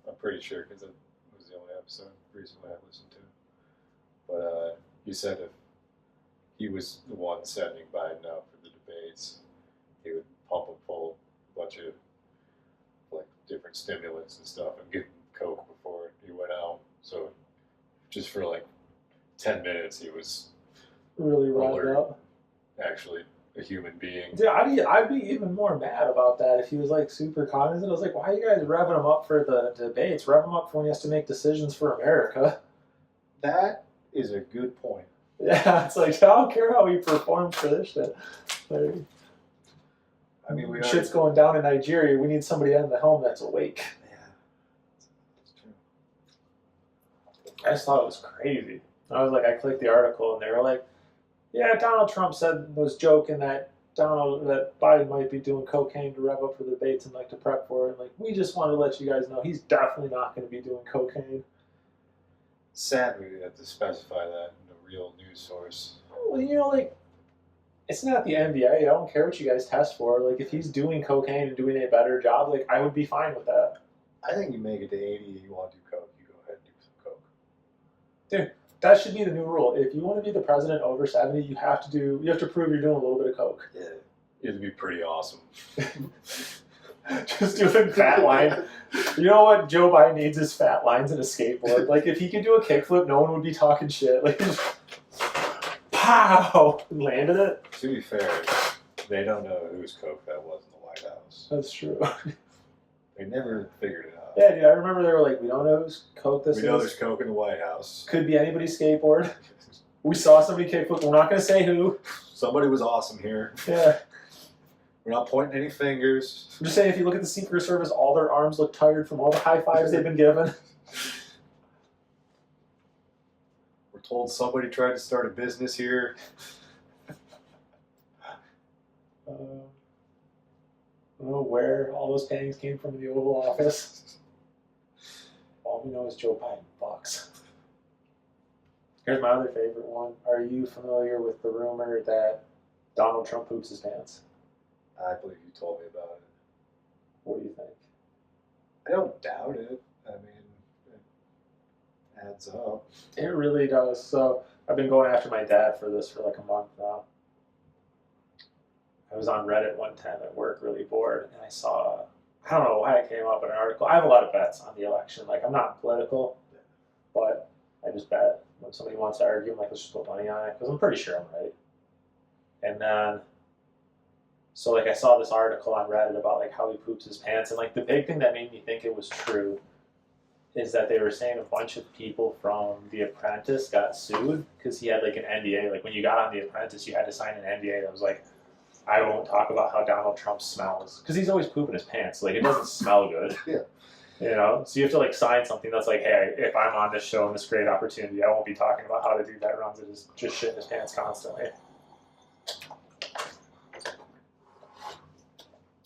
I'm pretty sure because it was the only episode recently I listened to. But he said if he was the one sending Biden out for the debates, he would pump him full of a bunch of like different stimulants and stuff and give him coke before he went out. So just for like 10 minutes, he was really riled up. Actually, a human being. Dude, I'd be even more mad about that if he was like super cognizant. I was like, why are you guys revving him up for the debates? Rev him up for when he has to make decisions for America. That is a good point. Yeah, it's like, I don't care how he performs for this shit. Like, I mean, shit's going down in Nigeria. We need somebody on the helm that's awake. Yeah, that's true. I just thought it was crazy. I was like, I clicked the article and they were like, Yeah, Donald Trump was joking that Biden might be doing cocaine to rev up for the debates and like to prep for it. Like, we just want to let you guys know he's definitely not going to be doing cocaine. Sad we have to specify that in a real news source. Well, like, it's not the NBA. I don't care what you guys test for. Like, if he's doing cocaine and doing a better job, like, I would be fine with that. I think you make it to 80, you want to do coke, you go ahead and do some coke. Dude, that should be the new rule. If you want to be the president over 70, you have to prove you're doing a little bit of coke. Yeah, it'd be pretty awesome. Just doing fat line. You know what Joe Biden needs is fat lines and a skateboard. Like, if he could do a kickflip, no one would be talking shit. Like, just pow! Landed it. To be fair, they don't know whose coke that was in the White House. That's true. They never figured it out. Yeah, dude, I remember they were like, we don't know whose coke this is. We know there's coke in the White House. Could be anybody's skateboard. We saw somebody kickflip. We're not going to say who. Somebody was awesome here. Yeah. We're not pointing any fingers. I'm just saying, if you look at the Secret Service, all their arms look tired from all the high fives they've been given. We're told somebody tried to start a business here. I don't know where all those paintings came from in the Oval Office. All we know is Joe Biden fucks. Here's my other favorite one. Are you familiar with the rumor that Donald Trump poops his pants? I believe you told me about it. What do you think? I don't doubt it. I mean, it adds up. It really does. So I've been going after my dad for this for like a month now. I was on Reddit one time at work, really bored, and I saw, I don't know why it came up in an article. I have a lot of bets on the election. Like, I'm not political, but I just bet. When somebody wants to argue, I'm like, let's just put money on it, because I'm pretty sure I'm right. And then, so like I saw this article on Reddit about like how he poops his pants, and like the big thing that made me think it was true is that they were saying a bunch of people from The Apprentice got sued because he had like an NDA. Like when you got on The Apprentice, you had to sign an NDA that was like, I won't talk about how Donald Trump smells, because he's always pooping his pants. Like, it doesn't smell good. Yeah. You know? So you have to, like, sign something that's like, hey, if I'm on this show and this great opportunity, I won't be talking about how to do that. Runs it is just shit in his pants constantly.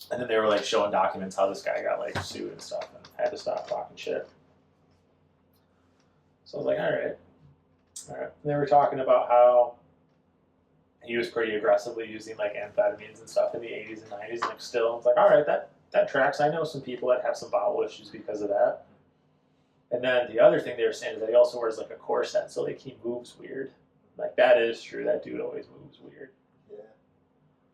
And then they were, like, showing documents how this guy got, like, sued and stuff and had to stop talking shit. So I was like, all right. And they were talking about how he was pretty aggressively using like amphetamines and stuff in the 80s and 90s, and like still, it's like, all right, that tracks. I know some people that have some bowel issues because of that. And then the other thing they were saying is that he also wears like a corset, so like he moves weird. Like that is true. That dude always moves weird. Yeah.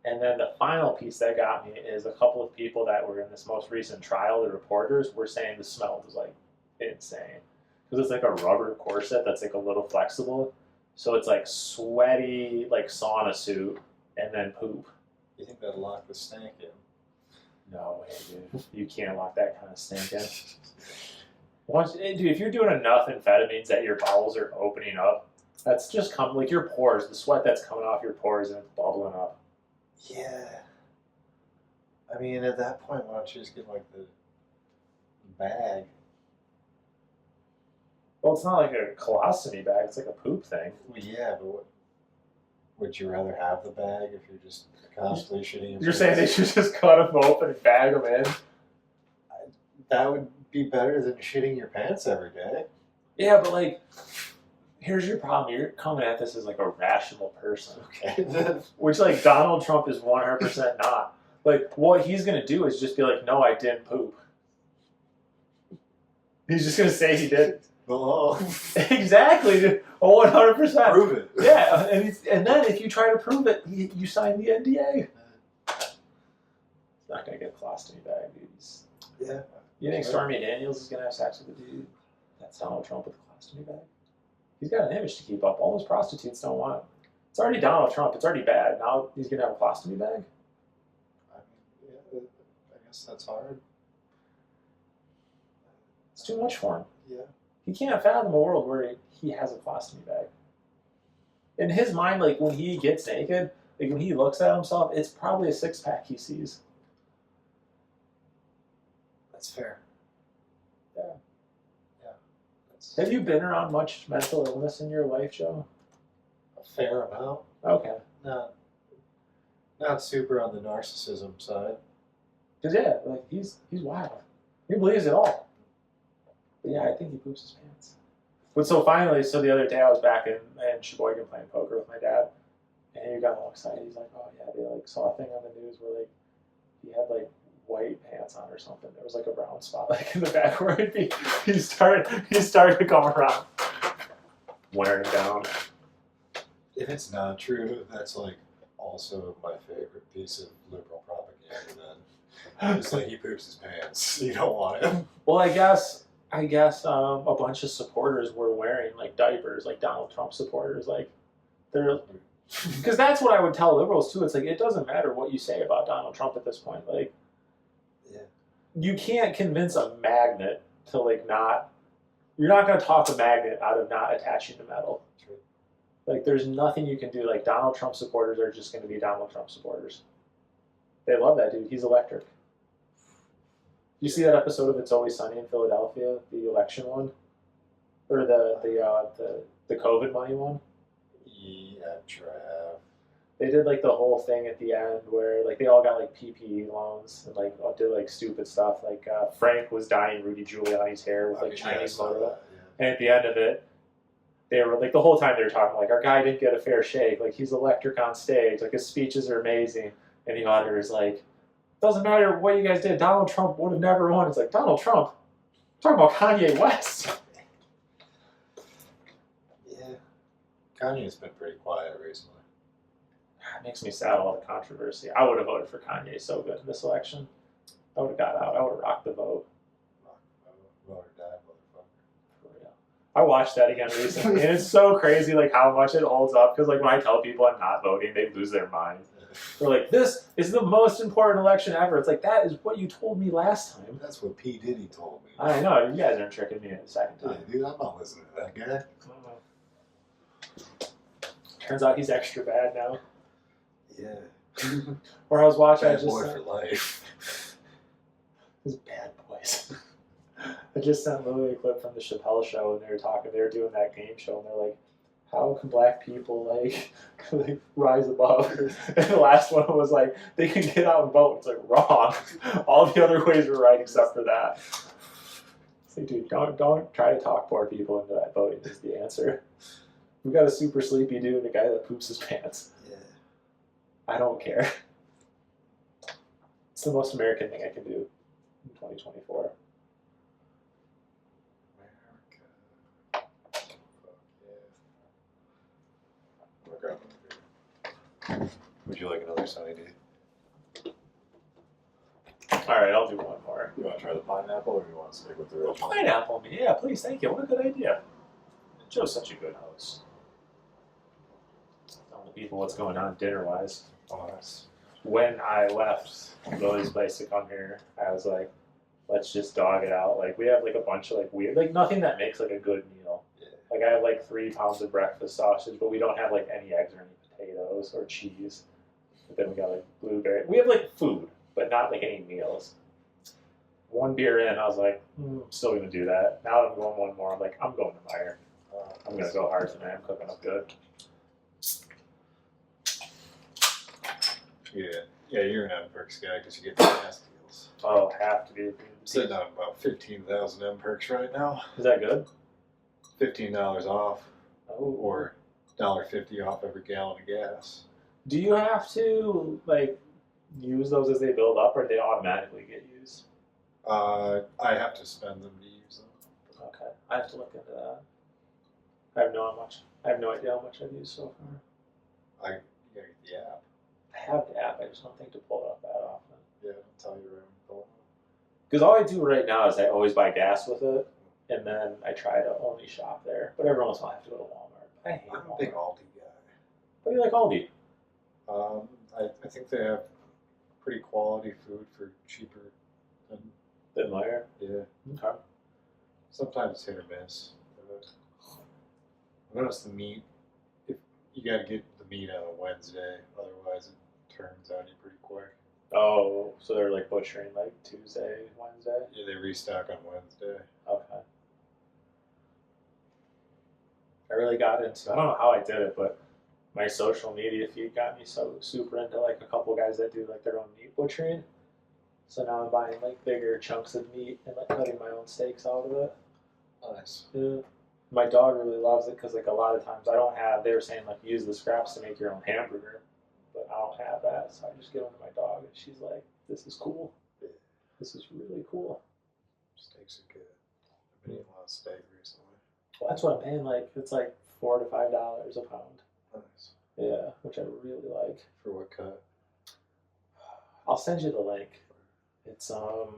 And then the final piece that got me is a couple of people that were in this most recent trial, the reporters, were saying the smell was like insane because it's like a rubber corset that's like a little flexible. So it's like sweaty, like sauna suit, and then poop. You think that'll lock the stank in? No way, dude. You can't lock that kind of stink in. Dude, if you're doing enough amphetamines that your bowels are opening up, that's just like your pores, the sweat that's coming off your pores and it's bubbling up. Yeah. I mean, at that point, why don't you just get like the bag? Well, it's not like a colostomy bag. It's like a poop thing. Well, yeah, but would you rather have the bag if you're just constantly shitting? You're saying they should just cut them open and bag them in? That would be better than shitting your pants every day. Yeah, but like, here's your problem. You're coming at this as like a rational person. Okay. Which like Donald Trump is 100% not. Like, what he's going to do is just be like, no, I didn't poop. He's just going to say he did. Oh. Exactly, dude. 100%. Prove it. Yeah, and then if you try to prove it, you sign the NDA. It's not going to get a colostomy bag, dude. Yeah. You think Stormy Daniels is going to have sex with a dude? That's Donald Trump with a colostomy bag. He's got an image to keep up. All those prostitutes don't want him. It's already Donald Trump. It's already bad. Now he's going to have a colostomy bag? I mean, yeah, I guess that's hard. It's too much for him. Yeah. He can't fathom a world where he has a colostomy bag. In his mind, like when he gets naked, like when he looks at himself, it's probably a six-pack he sees. That's fair. Yeah. Yeah. Have you been around much mental illness in your life, Joe? A fair amount. Okay. Not super on the narcissism side. Because yeah, like he's wild. He believes it all. But yeah, I think he poops his pants. But so finally, so the other day I was back in Sheboygan playing poker with my dad, and he got all excited. He's like, "Oh yeah, they like saw a thing on the news where like he had like white pants on or something. There was like a brown spot like in the back where he'd be." He started to come around, wearing them down. If it's not true, that's like also my favorite piece of liberal propaganda. Then it's like he poops his pants. You don't want him. Well, I guess a bunch of supporters were wearing like diapers, like Donald Trump supporters, like they're because that's what I would tell liberals too. It's like it doesn't matter what you say about Donald Trump at this point. Like, yeah, you can't convince a magnet to like not. You're not going to talk a magnet out of not attaching to metal. true. Like, there's nothing you can do. Like, Donald Trump supporters are just going to be Donald Trump supporters. They love that dude. He's electric. You see that episode of It's Always Sunny in Philadelphia, the election one, or the COVID money one? Yeah, I'm sure I have. They did like the whole thing at the end where like they all got like PPE loans and like did like stupid stuff. Like Frank was dyeing Rudy Giuliani's hair with like Chinese motor. And at the end of it, they were like the whole time they were talking like our guy didn't get a fair shake. Like he's electric on stage. Like his speeches are amazing. And the auditor is like, doesn't matter what you guys did. Donald Trump would have never won. It's like Donald Trump. I'm talking about Kanye West. Yeah, Kanye's been pretty quiet recently. It makes me sad all the controversy. I would have voted for Kanye so good in this election. I would have got out. I would have rocked the vote. Vote or die, motherfucker. For real. I watched that again recently, and it's so crazy like how much it holds up. Because like when I tell people I'm not voting, they lose their mind. They're like, "This is the most important election ever." It's like that is what you told me last time. That's what P. Diddy told me. I know you guys aren't tricking me in a second Yeah, time. dude, I'm not listening to that guy. Turns out he's extra bad now. Yeah. Or I was watching. Bad boy for life. These bad boys. I just sent Lily a clip from the Chappelle show, and they were talking. They were doing that game show, and they're like, "How can black people like rise above?" And the last one was like, "They can get out and vote." It's like wrong. All the other ways were right except for that. It's like, dude, don't try to talk poor people into that voting. Is the answer. We got a super sleepy dude and a guy that poops his pants. Yeah. I don't care. It's the most American thing I can do in 2024. Would you like another sunny day? All right, I'll do one more. You want to try the pineapple, or you want to stick with the original? Pineapple, yeah, please, thank you. What a good idea. Joe's such a good host. Telling the people what's going on dinner-wise. Oh, nice. When I left Lily's place to come here, I was like, let's just dog it out. Like, we have like a bunch of like weird, like nothing that makes like a good meal. Yeah. Like, I have like 3 pounds of breakfast sausage, but we don't have like any eggs or any potatoes or cheese. But then we got like blueberry. We have like food, but not like any meals. One beer in, I was like, I'm still gonna do that. Now that I'm going one more, I'm like, I'm going to Meyer. I'm gonna go hard tonight. I'm cooking up good. Yeah, you're an M-Perks guy because you get the gas deals. Oh, have to be. I'm sitting on about 15,000 M-Perks right now. Is that good? $15 off, Oh. or $1.50 off every gallon of gas. Do you have to like use those as they build up, or do they automatically get used? I have to spend them to use them. Okay, I have to look into that. I have no idea how much I've used so far. You gotta get the app. I have the app. I just don't think to pull it up that often. Yeah, I'll tell you right when Because all I do right now is I always buy gas with it, and then I try to only shop there. But every once in a while I have to go to Walmart. I hate I'm a Walmart. big Aldi guy. What do you like Aldi? I think they have pretty quality food for cheaper than, Then Meyer? yeah. Okay. Sometimes it's hit or miss. I noticed the meat, if you gotta get the meat on a Wednesday, otherwise it turns on you pretty quick. Oh, so they're like butchering like Tuesday, Wednesday? Yeah, they restock on Wednesday. Okay. I really got into, I don't know how I did it, but my social media feed got me so super into like a couple guys that do like their own meat butchering. So now I'm buying like bigger chunks of meat and like cutting my own steaks out of it. Nice. Yeah. My dog really loves it because like a lot of times I don't have. They were saying like use the scraps to make your own hamburger, but I don't have that, so I just give them to my dog, and she's like, "This is cool. Yeah. This is really cool." Steaks are good. I've been eating a lot of steak recently. Well, that's what I'm paying. Like it's like $4 to $5 a pound. Nice. Yeah, which I really like. For what cut? I'll send you the link. It's I'll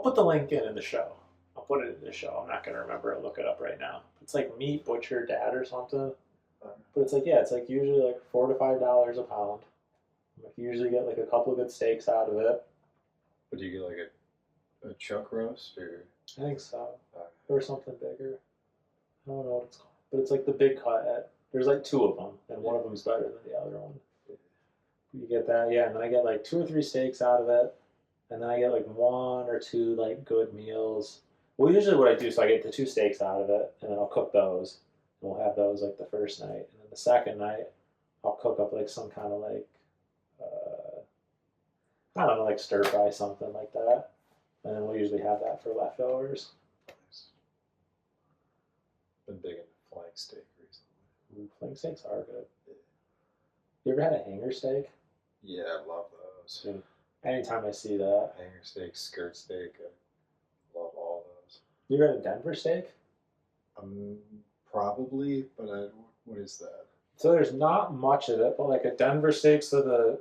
put the link in the show. I'll put it in the show. I'm not gonna remember it. Look it up right now. It's like Meat Butcher Dad or something. But it's like it's like usually like $4 to $5 a pound. Like you usually get like a couple of good steaks out of it. But do you get like a chuck roast or? I think so. Or something bigger. I don't know what it's called. But it's like the big cut. There's like two of them, and one of them's better than the other one. You get that, yeah, and then I get like 2 or 3 steaks out of it, and then I get like 1 or 2 like good meals. Well, usually what I do, so I get the 2 steaks out of it, and then I'll cook those, and we'll have those like the first night, and then the second night I'll cook up like some kind of like I don't know, like stir fry something like that, and then we'll usually have that for leftovers. Nice. Been big into flank steak recently. Ooh, flank steaks are good. Yeah. You ever had a hanger steak? Yeah, I love those. Dude, anytime I see that. Hanger steak, skirt steak, I love all those. You ever had a Denver steak? Probably, but what is that? So there's not much of it, but like a Denver steak, so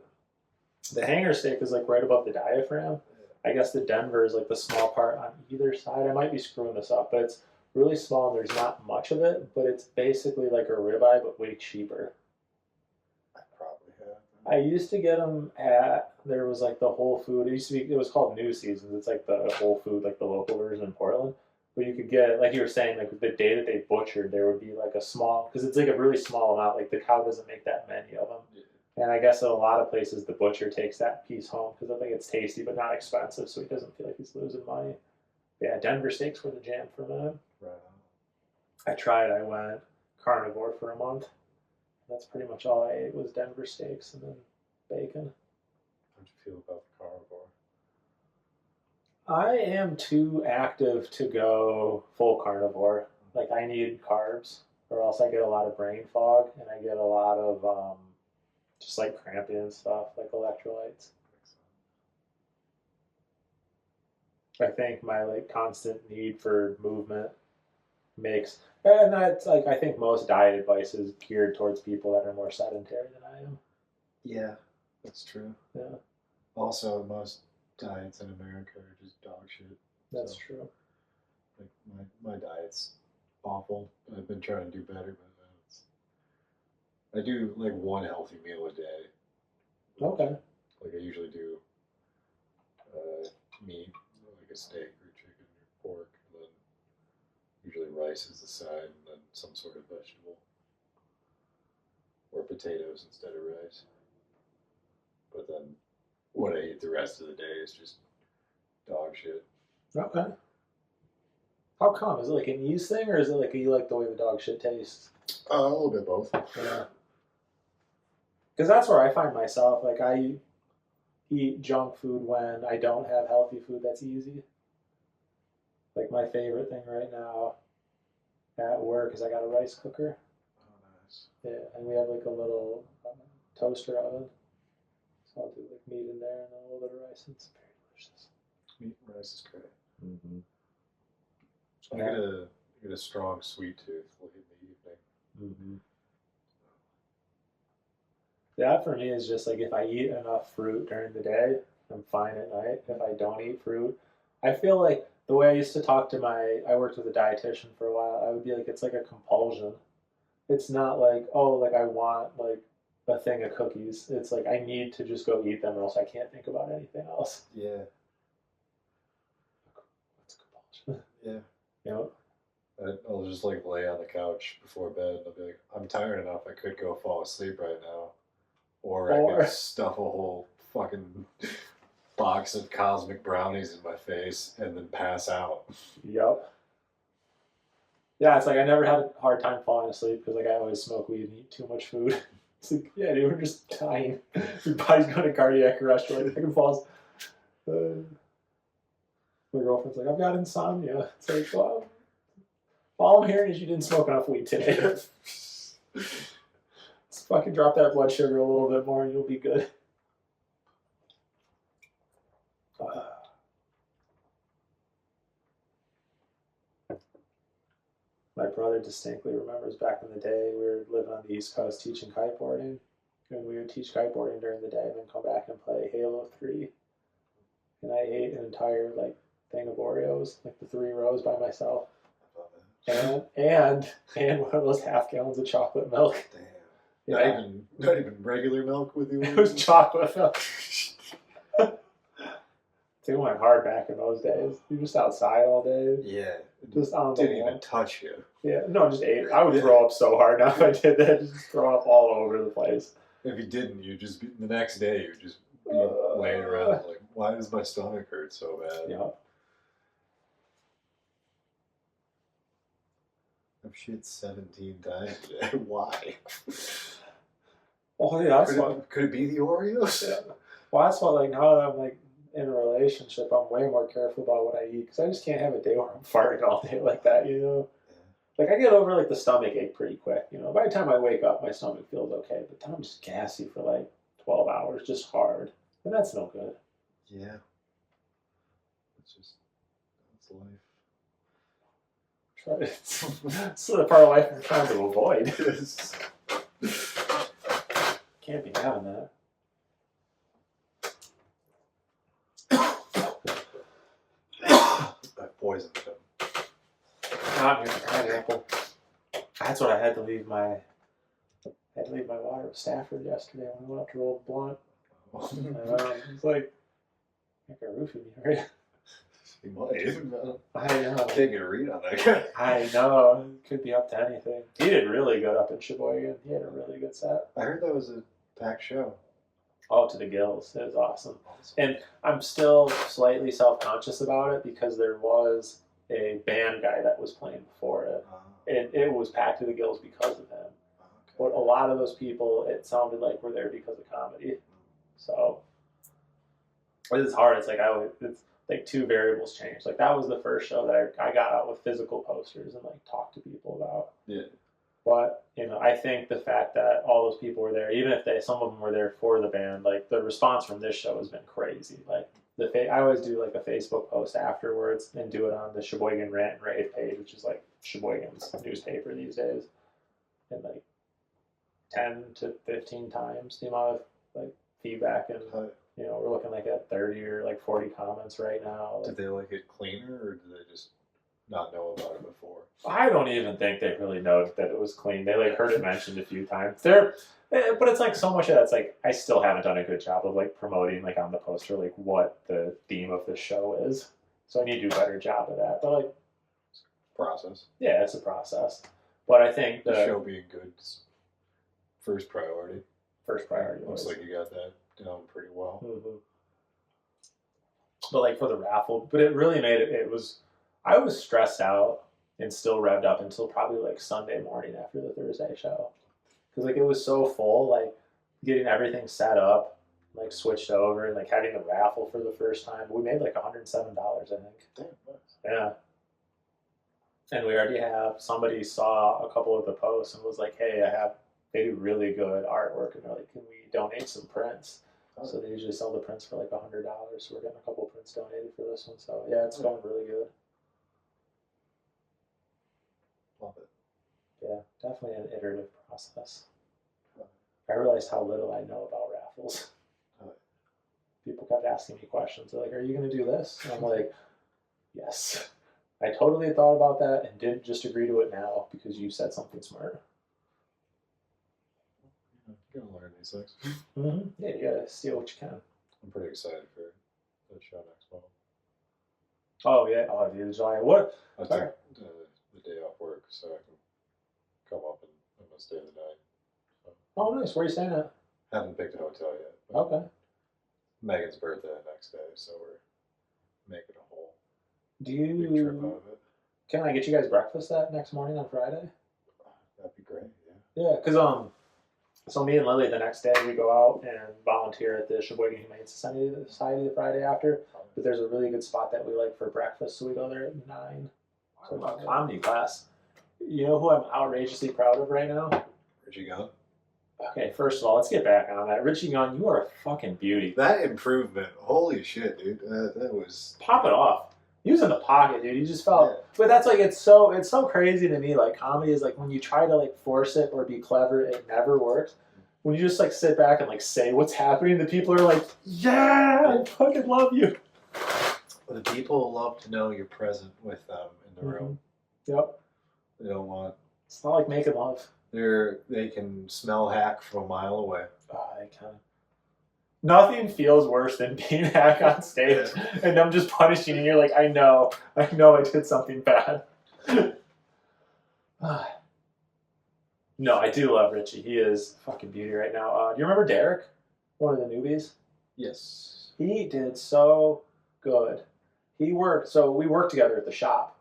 the hanger steak is like right above the diaphragm. Yeah. I guess the Denver is like the small part on either side. I might be screwing this up, but it's really small and there's not much of it, but it's basically like a ribeye, but way cheaper. I probably have. I used to get them there was like the Whole Food. It was called New Seasons. It's like the Whole Food, like the local version in Portland. But you could get, like you were saying, like the day that they butchered, there would be like a small, because it's like a really small amount. Like the cow doesn't make that many of them. Yeah. And I guess at a lot of places, the butcher takes that piece home because I think it's tasty but not expensive, so he doesn't feel like he's losing money. Yeah, Denver steaks were the jam for a minute. Right. I tried. I went carnivore for a month. That's pretty much all I ate was Denver steaks and then bacon. How'd you feel about the carnivore? I am too active to go full carnivore. Like I need carbs, or else I get a lot of brain fog and I get a lot of just like cramping and stuff, like electrolytes. I think my like constant need for movement makes, and that's like I think most diet advice is geared towards people that are more sedentary than I am. Yeah, that's true. Yeah. Also, most diets in America are just dog shit. That's true. Like my diet's awful. I've been trying to do better, but I do like one healthy meal a day. Okay. Like I usually do meat, like a steak or chicken or pork, and then usually rice is the side, and then some sort of vegetable. Or potatoes instead of rice. But then what I eat the rest of the day is just dog shit. Okay. How come? Is it like an ease thing, or is it like you like the way the dog shit tastes? A little bit both. Yeah. Because that's where I find myself. Like I eat junk food when I don't have healthy food that's easy. Like my favorite thing right now at work is I got a rice cooker. Oh, nice. Yeah, and we have like a little toaster oven. So I'll do like meat in there and a little bit of rice, and it's very delicious. Meat and rice is great. Mm-hmm. I get a strong sweet tooth late in the evening. Mm-hmm. That for me is just like if I eat enough fruit during the day, I'm fine at night. If I don't eat fruit, I feel like the way I used to talk to I worked with a dietitian for a while, I would be like, it's like a compulsion. It's not like, oh, like I want like a thing of cookies. It's like I need to just go eat them or else I can't think about anything else. Yeah. That's a compulsion. Yeah. You know? I'll just like lay on the couch before bed and I'll be like, I'm tired enough, I could go fall asleep right now. Or I could stuff a whole fucking box of cosmic brownies in my face and then pass out. Yep. Yeah, it's like I never had a hard time falling asleep because like I always smoke weed and eat too much food. It's like, yeah, dude, we're just dying. Your body's going to cardiac arrest. You're like, I can fall. My girlfriend's like, I've got insomnia. It's like, well, all I'm hearing is you didn't smoke enough weed today. Let's fucking drop that blood sugar a little bit more and you'll be good. My brother distinctly remembers back in the day we were living on the East Coast teaching kiteboarding. And we would teach kiteboarding during the day and then come back and play Halo 3. And I ate an entire like thing of Oreos, like the 3 rows by myself. And one of those half gallons of chocolate milk. Damn. Yeah. Not even regular milk with you. It was chocolate milk. They went hard back in those days. You're just outside all day. Yeah. Just on the Didn't wall. even touch you. Yeah, no, just ate. I would throw up so hard now if I did that. Just throw up all over the place. If you didn't, you'd just be, the next day you'd just be laying around like, why does my stomach hurt so bad? Yeah. I've shit 17 times today. Why? Oh yeah, that's what. Could it be the Oreos? Yeah. Well, that's what. Like now that I'm like in a relationship, I'm way more careful about what I eat because I just can't have a day where I'm farting all day like that. You know. Like, I get over, like, the stomach ache pretty quick, you know. By the time I wake up, my stomach feels okay. But then I'm just gassy for, like, 12 hours, just hard. And that's no good. Yeah. That's life. It's the part of life I'm trying to avoid. Can't be having that. I poisoned him. Not near the pineapple. That's what I had to leave my water with Stafford yesterday when I went up to roll the blunt. It's like a roofie me, right? He might. I know. Can't get a read on that guy. I know. Could be up to anything. He did really good up in Sheboygan. He had a really good set. I heard that was a packed show. Oh, to the gills. It was awesome. And I'm still slightly self-conscious about it because there was a band guy that was playing before it. And it was packed to the gills because of him. Okay. But a lot of those people, it sounded like were there because of comedy. So it's hard. It's like 2 variables change. Like that was the first show that I got out with physical posters and like talked to people about. Yeah. But you know, I think the fact that all those people were there, even if some of them were there for the band, like the response from this show has been crazy. Like I always do like a Facebook post afterwards and do it on the Sheboygan Rant and Rave page, which is like Sheboygan's newspaper these days, and like 10 to 15 times the amount of like feedback, and you know we're looking like at 30 or like 40 comments right now. Did they like it cleaner, or did they just not know about it before? I don't even think they really know that it was clean. They like heard it mentioned a few times. But it's like so much of that's like I still haven't done a good job of like promoting like on the poster like what the theme of the show is. So I need to do a better job of that. But like process. Yeah, it's a process. But I think the show being good is first priority. First priority. Looks like you got that down pretty well. Mm-hmm. But like for the raffle, but it really made it. It was. I was stressed out and still revved up until probably like Sunday morning after the Thursday show. Because like it was so full, like getting everything set up, like switched over and like having the raffle for the first time. We made like $107, I think. Damn, nice. Yeah. And we already have, somebody saw a couple of the posts and was like, hey, they do really good artwork. And they're like, can we donate some prints? Oh. So they usually sell the prints for like $100. So we're getting a couple of prints donated for this one. So yeah, it's going really good. Love it. Yeah, definitely an iterative process. I realized how little I know about raffles. People kept asking me questions. They're like, are you going to do this? And I'm like, yes. I totally thought about that and didn't just agree to it now because you said something smart. You gotta learn these things. Mm-hmm. Yeah, you gotta steal what you can. I'm pretty excited for the show next month. Oh, yeah. Oh, dude, July. What? I took the day off work so I can come up and I'm going to stay the night. So. Oh, nice. Where are you staying at? Haven't picked a hotel yet. Okay. Megan's birthday the next day, so we're making a whole big trip out of it. Can I get you guys breakfast that next morning on Friday? That'd be great. Yeah, because so me and Lily the next day we go out and volunteer at the Sheboygan Humane Society the Friday after. But there's a really good spot that we like for breakfast, so we go there at 9. So about comedy class. You know who I'm outrageously proud of right now? Richie Gun. Okay, first of all, let's get back on that. Richie Gun, you are a fucking beauty. That improvement, holy shit, dude. That was Pop it off. He was in the pocket, dude. He just felt. Yeah. But that's like it's so crazy to me. Like comedy is like when you try to like force it or be clever, it never works. When you just like sit back and like say what's happening, the people are like, "Yeah, I fucking love you." The people love to know you're present with them in the room. Yep. They don't want. It's not like making love. They can smell hack from a mile away. Oh, they can. Nothing feels worse than being hack on stage and them just punishing you. And you're like, I know I did something bad. No, I do love Richie. He is a fucking beauty right now. Do you remember Derek? One of the newbies? Yes. He did so good. We worked together at the shop.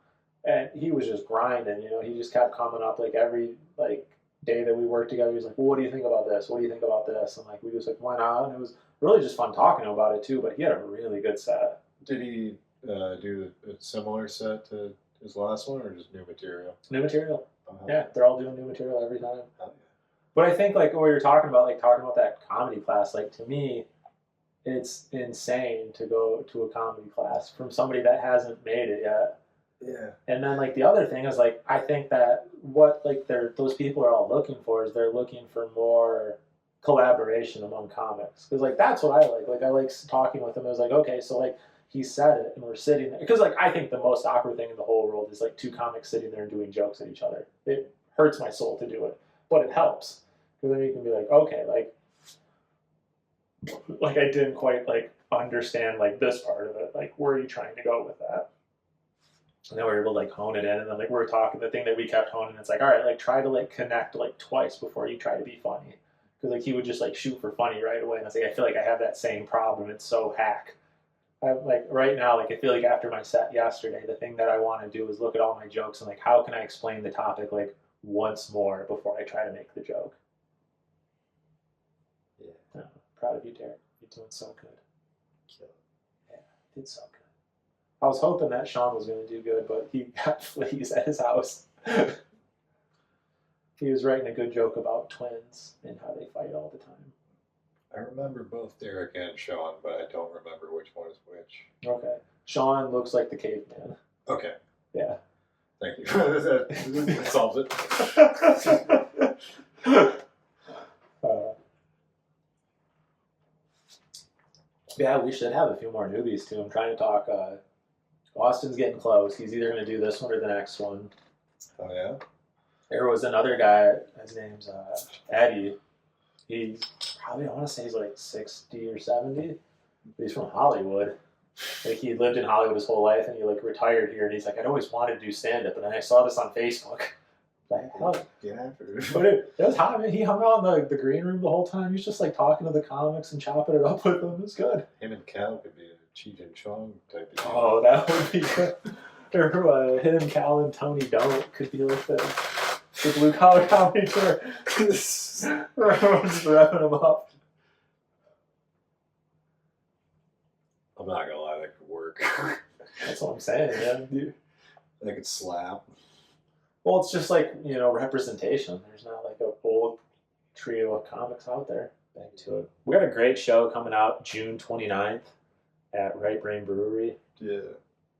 And he was just grinding, He just kept coming up like every day that we worked together. He was like, well, what do you think about this? What do you think about this? And we just went on. It was really just fun talking to him about it too. But he had a really good set. Did he do a similar set to his last one, or just new material? New material. Yeah, they're all doing new material every time. Oh, yeah. But I think what you're talking about, that comedy class, to me, it's insane to go to a comedy class from somebody that hasn't made it yet. Yeah. And then the other thing is I think that what those people are all looking for is they're looking for more collaboration among comics, because that's what I like. I like talking with them. It was okay, so he said it and we're sitting there, because I think the most awkward thing in the whole world is two comics sitting there and doing jokes at each other. It hurts my soul to do it, but it helps, because then you can be okay, I didn't quite understand this part of it. Where are you trying to go with that? And then we were able to hone it in, and then we were talking. The thing that we kept honing, it's all right, try to connect twice before you try to be funny, because he would just shoot for funny right away, and I was I feel I have that same problem. It's so hack. Right now, I feel after my set yesterday, the thing that I want to do is look at all my jokes and how can I explain the topic once more before I try to make the joke. Yeah, proud of you, Derek. You're doing so good. Kill it. Yeah, did so good. I was hoping that Sean was going to do good, but he got fleas at his house. He was writing a good joke about twins and how they fight all the time. I remember both Derek and Sean, but I don't remember which one is which. Okay. Sean looks like the caveman. Okay. Yeah. Thank you. That solves it. Yeah, we should have a few more newbies too. I'm trying to talk. Austin's getting close. He's either going to do this one or the next one. Oh, yeah? There was another guy, his name's Eddie. He's probably, I want to say he's 60 or 70. But he's from Hollywood. He lived in Hollywood his whole life, and he retired here. And he's I'd always wanted to do stand-up, and then I saw this on Facebook. Hell, yeah. But it was hot. I mean, he hung out in the green room the whole time. He was just talking to the comics and chopping it up with them. It was good. Him and Cal could be a Cheech and Chong type of thing. Oh, that would be good. Or him, Cal, and Tony Don't could be the blue collar comedy tour. Everyone's wrapping them up. I'm not gonna lie, that could work. That's what I'm saying, man. They could slap. Well, it's just representation. There's not a whole trio of comics out there. Back to it. We got a great show coming out June 29th at Right Brain Brewery. Yeah.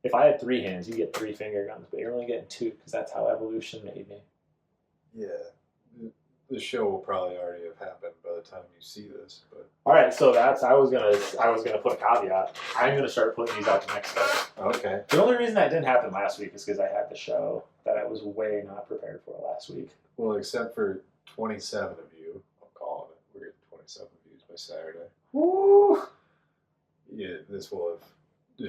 If I had 3 hands, you get 3 finger guns, but you're only getting 2 because that's how evolution made me. Yeah. The show will probably already have happened by the time you see this, but all right. So I was gonna put a caveat. I'm gonna start putting these out the next day. Okay. The only reason that didn't happen last week is because I had the show that I was way not prepared for last week. Well, except for 27 of you, I'm calling it. We're getting 27 views by Saturday. Woo! Yeah, this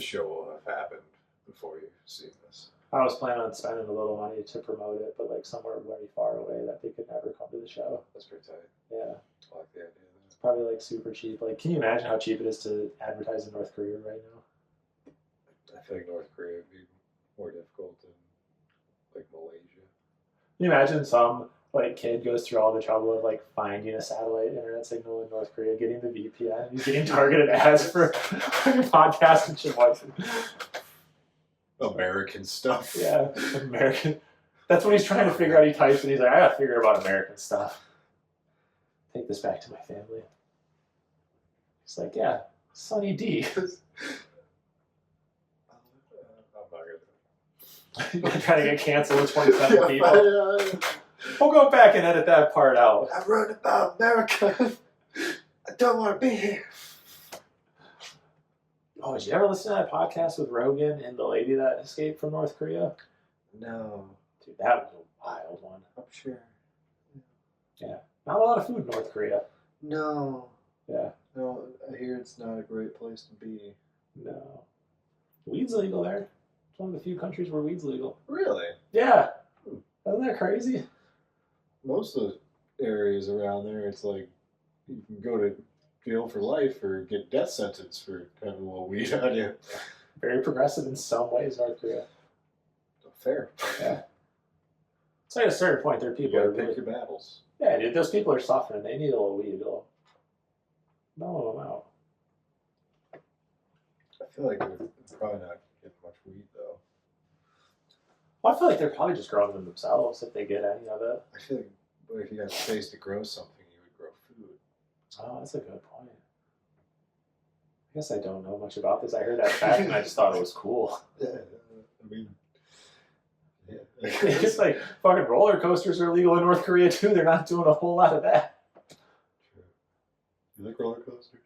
show will have happened before you've seen this. I was planning on spending a little money to promote it, but somewhere very far away that they could never come to the show. That's pretty tight. Yeah. I like the idea. It's probably super cheap. Can you imagine how cheap it is to advertise in North Korea right now? I feel like North Korea would be more difficult than you imagine some like kid goes through all the trouble of like finding a satellite internet signal in North Korea, getting the VPN, and he's getting targeted ads for podcasts and shit like American stuff. Yeah, American. That's when he's trying to figure out. He types and he's like, I gotta figure out about American stuff. Take this back to my family. He's like, yeah, Sonny D. I'm trying to get canceled with 27 people. We'll go back and edit that part out. I wrote about America. I don't want to be here. Oh, did you ever listen to that podcast with Rogan and the lady that escaped from North Korea? No. Dude, that was a wild one. I'm sure. Yeah. Not a lot of food in North Korea. No. Yeah. No, I hear it's not a great place to be. No. Weed's legal there. It's one of the few countries where weed's legal. Really? Yeah. Isn't that crazy? Most of the areas around there, it's like you can go to jail for life or get death sentence for having a little weed on you. Very progressive in some ways, North Korea. Fair. Yeah. It's like at a certain point, there are people You gotta who pick really, your battles. yeah, dude, those people are suffering. They need a little weed. They'll mellow them out. I feel like they're probably not getting much weed though. Well, I feel like they're probably just growing them themselves if they get any of it. I feel like if you got space to grow something, you would grow food. Oh, that's a good point. I guess I don't know much about this. I heard that fact and I just thought it was cool. Yeah, I mean, yeah. It's just like fucking roller coasters are illegal in North Korea too. They're not doing a whole lot of that. True. You like roller coasters?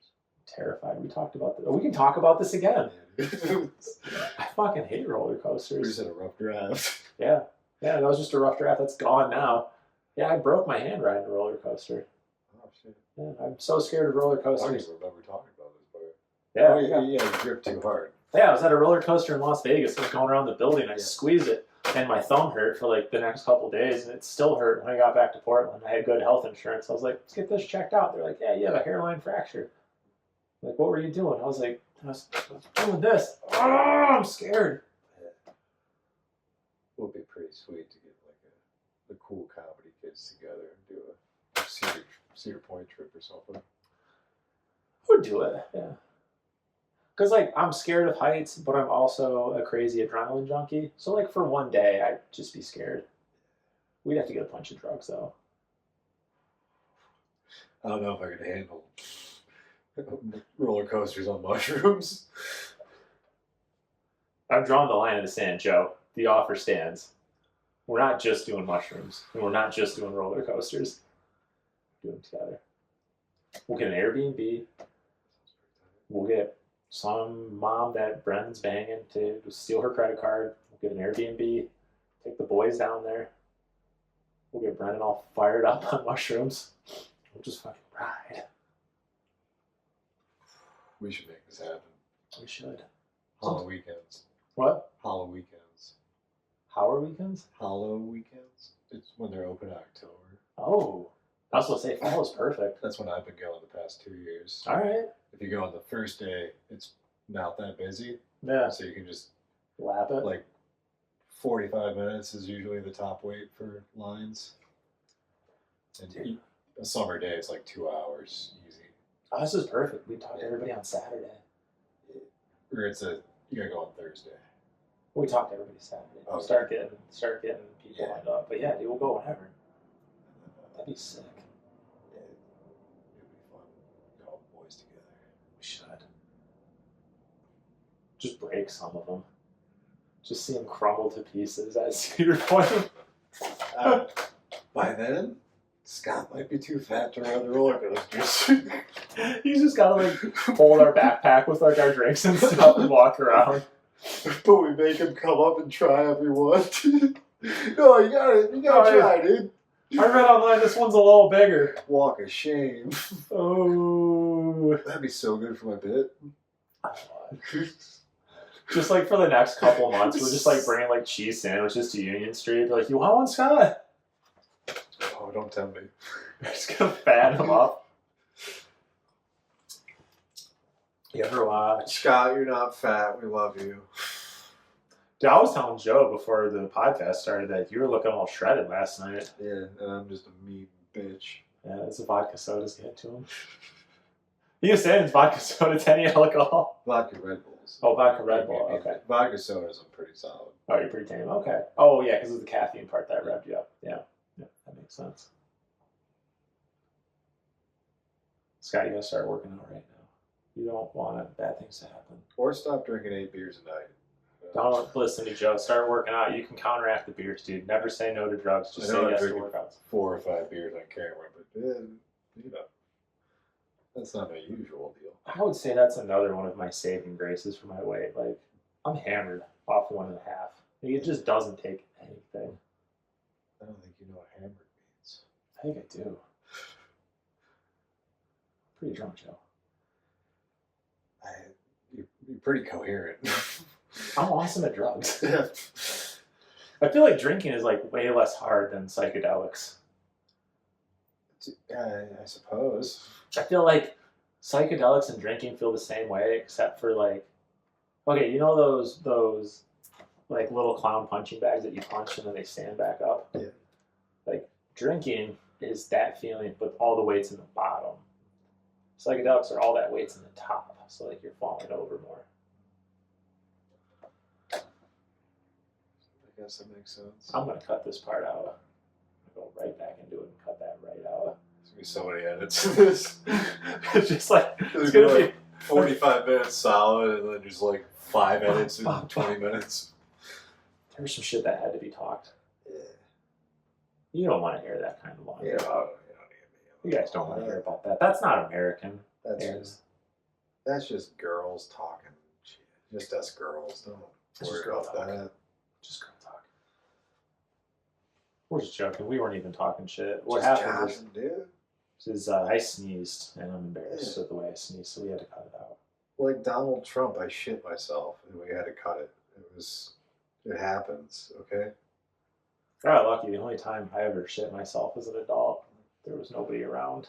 Terrified. We talked about this. We can talk about this again. Yeah. I fucking hate roller We coasters. just had a rough draft. Yeah. Yeah, that was just a rough draft. That's gone now. Yeah, I broke my hand riding a roller coaster. Oh shit! Yeah, I'm so scared of roller I don't coasters. even remember talking about this part. Yeah, Oh, yeah. yeah, you gripped too hard. Yeah, I was at a roller coaster in Las Vegas. I was going around the building. I Yeah. squeezed it, and my thumb hurt for like the next couple of days, and it still hurt when I got back to Portland. I had good health insurance. I was like, let's get this checked out. They're like, yeah, you have a hairline fracture. I'm like, what were you doing? I was like, I was doing this. Oh, I'm scared. It would be pretty sweet to get like the cool comedy kids together and do a Cedar Point trip or something. I would do it, yeah. Because, like, I'm scared of heights, but I'm also a crazy adrenaline junkie. So, like, for one day, I'd just be scared. We'd have to get a bunch of drugs, though. I don't know if I could handle roller coasters on mushrooms. I've drawn the line in the sand, Joe. The offer stands. We're not just doing mushrooms, and we're not just doing roller coasters. We're doing them together. We'll get an Airbnb. We'll get some mom that Brennan's banging to steal her credit card. We'll get an Airbnb. Take the boys down there. We'll get Brennan all fired up on mushrooms. We'll just fucking ride. We should make this happen. We should. Hollow weekends. What? Hollow weekends. How are weekends? Hollow weekends? It's when they're open October. Oh. I was going to say, fall is perfect. That's when I've been going the past 2 years. All right. If you go on the first day, it's not that busy. Yeah. So you can just, Lap it. like, 45 minutes is usually the top wait for lines. And a summer day, it's like 2 hours easy. Oh, this is perfect. We talk to everybody on Saturday. Or you gotta go on Thursday. We talk to everybody Saturday. Okay. Start getting people Yeah. lined up. But yeah, dude, we'll go whenever. That'd be sick. Yeah, it would be fun. Get all the boys together. We should. Just break some of them. Just see them crumble to pieces at Cedar Point. By then, Scott might be too fat to run the roller coasters. He's just gotta like hold our backpack with like our drinks and stuff and walk around. But we make him come up and try every one. No, you gotta try, dude. I read online this one's a little bigger. Walk of shame. Oh. That'd be so good for my bit. Just like for the next couple months, we're just like bringing like cheese sandwiches to Union Street. Be like, you want one, Scott? Oh, don't tempt me. We're just gonna fatten him up. You ever watch? Scott, you're not fat. We love you. Dude, I was telling Joe before the podcast started that you were looking all shredded last night. Yeah, and I'm just a mean bitch. Yeah, it's a vodka soda's getting to him. You saying it's vodka soda, 10 alcohol? Vodka Red Bulls. Oh, vodka Red Bull, okay. Vodka sodas, I'm pretty solid. Oh, you're pretty tame, okay. Oh, yeah, because of the caffeine part that revved you up. Yeah, that makes sense. Scott, you gotta start working out right now. You don't want bad things to happen. Or stop drinking 8 beers a night. Don't listen to Joe. Start working out. You can counteract the beers, dude. Never say no to drugs. Just say yes to workouts. 4 or 5 beers on camera, but that's not my usual deal. I would say that's another one of my saving graces for my weight. Like, I'm hammered off 1.5. Like, it just doesn't take anything. I don't think you know what hammered means. I think I do. Pretty drunk, Joe. You're pretty coherent. I'm awesome at drugs. I feel like drinking is like way less hard than psychedelics. I suppose. I feel like psychedelics and drinking feel the same way, except for like, okay, you know those like little clown punching bags that you punch and then they stand back up? Yeah. Like drinking is that feeling, but all the weight's in the bottom. Psychedelics are all that weight's in the top, so like you're falling over more. I guess that makes sense. I'm gonna cut this part out. I'm gonna go right back into it and cut that right out. There's gonna be so many edits to this. It's just like it's gonna be 45 minutes solid, and then just like 5 edits in 20 minutes. There's some shit that had to be talked. Yeah. You don't want to hear that kind of long. Yeah. You guys don't want to hear about that. That's not American. That's just girls talking shit. Just us girls. Don't worry about that. Just girl talk. We're just joking. We weren't even talking shit. What just happened dude. is I sneezed, and I'm embarrassed with the way I sneezed, so we had to cut it out. Like Donald Trump, I shit myself, and we had to cut it. It happens, okay? I got lucky. The only time I ever shit myself as an adult, there was nobody around.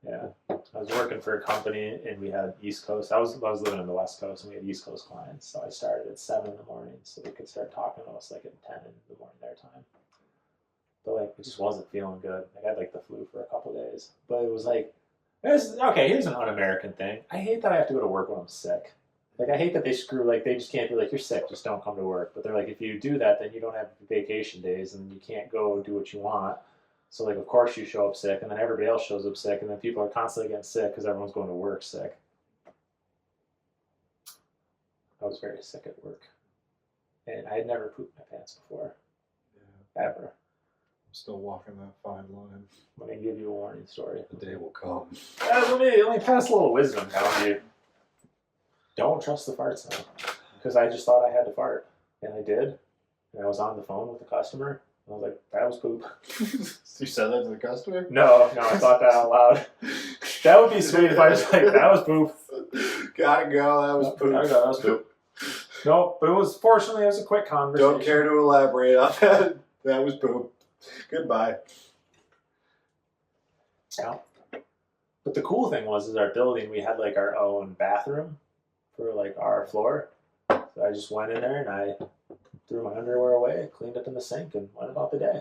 Yeah. I was working for a company, and we had East Coast. I was living in the West Coast, and we had East Coast clients. So I started at 7 in the morning, so they could start talking to us like at 10 in the morning their time. But like, it just wasn't feeling good. Like, I had like the flu for a couple of days, but it was like, okay. Here's an un-American thing. I hate that I have to go to work when I'm sick. Like, I hate that they just can't be like, you're sick, just don't come to work. But they're like, if you do that, then you don't have vacation days, and you can't go do what you want. So, like, of course you show up sick, and then everybody else shows up sick, and then people are constantly getting sick because everyone's going to work sick. I was very sick at work. And I had never pooped my pants before. Yeah. Ever. I'm still walking that fine line. I'm going to give you a warning story. The day will come. Let me pass a little wisdom down to you. Don't trust the farts now. Because I just thought I had to fart. And I did. And I was on the phone with the customer. I was like, that was poop. You said that to the customer? No, I thought that out loud. That would be sweet if I was like, that was poop. Gotta go, that was poop. Gotta go, that was poop. No, but fortunately, it was a quick conversation. Don't care to elaborate on that. That was poop. Goodbye. Yeah. But the cool thing is our building, we had like our own bathroom for like our floor. So I just went in there and I threw my underwear away, cleaned up in the sink, and went about the day.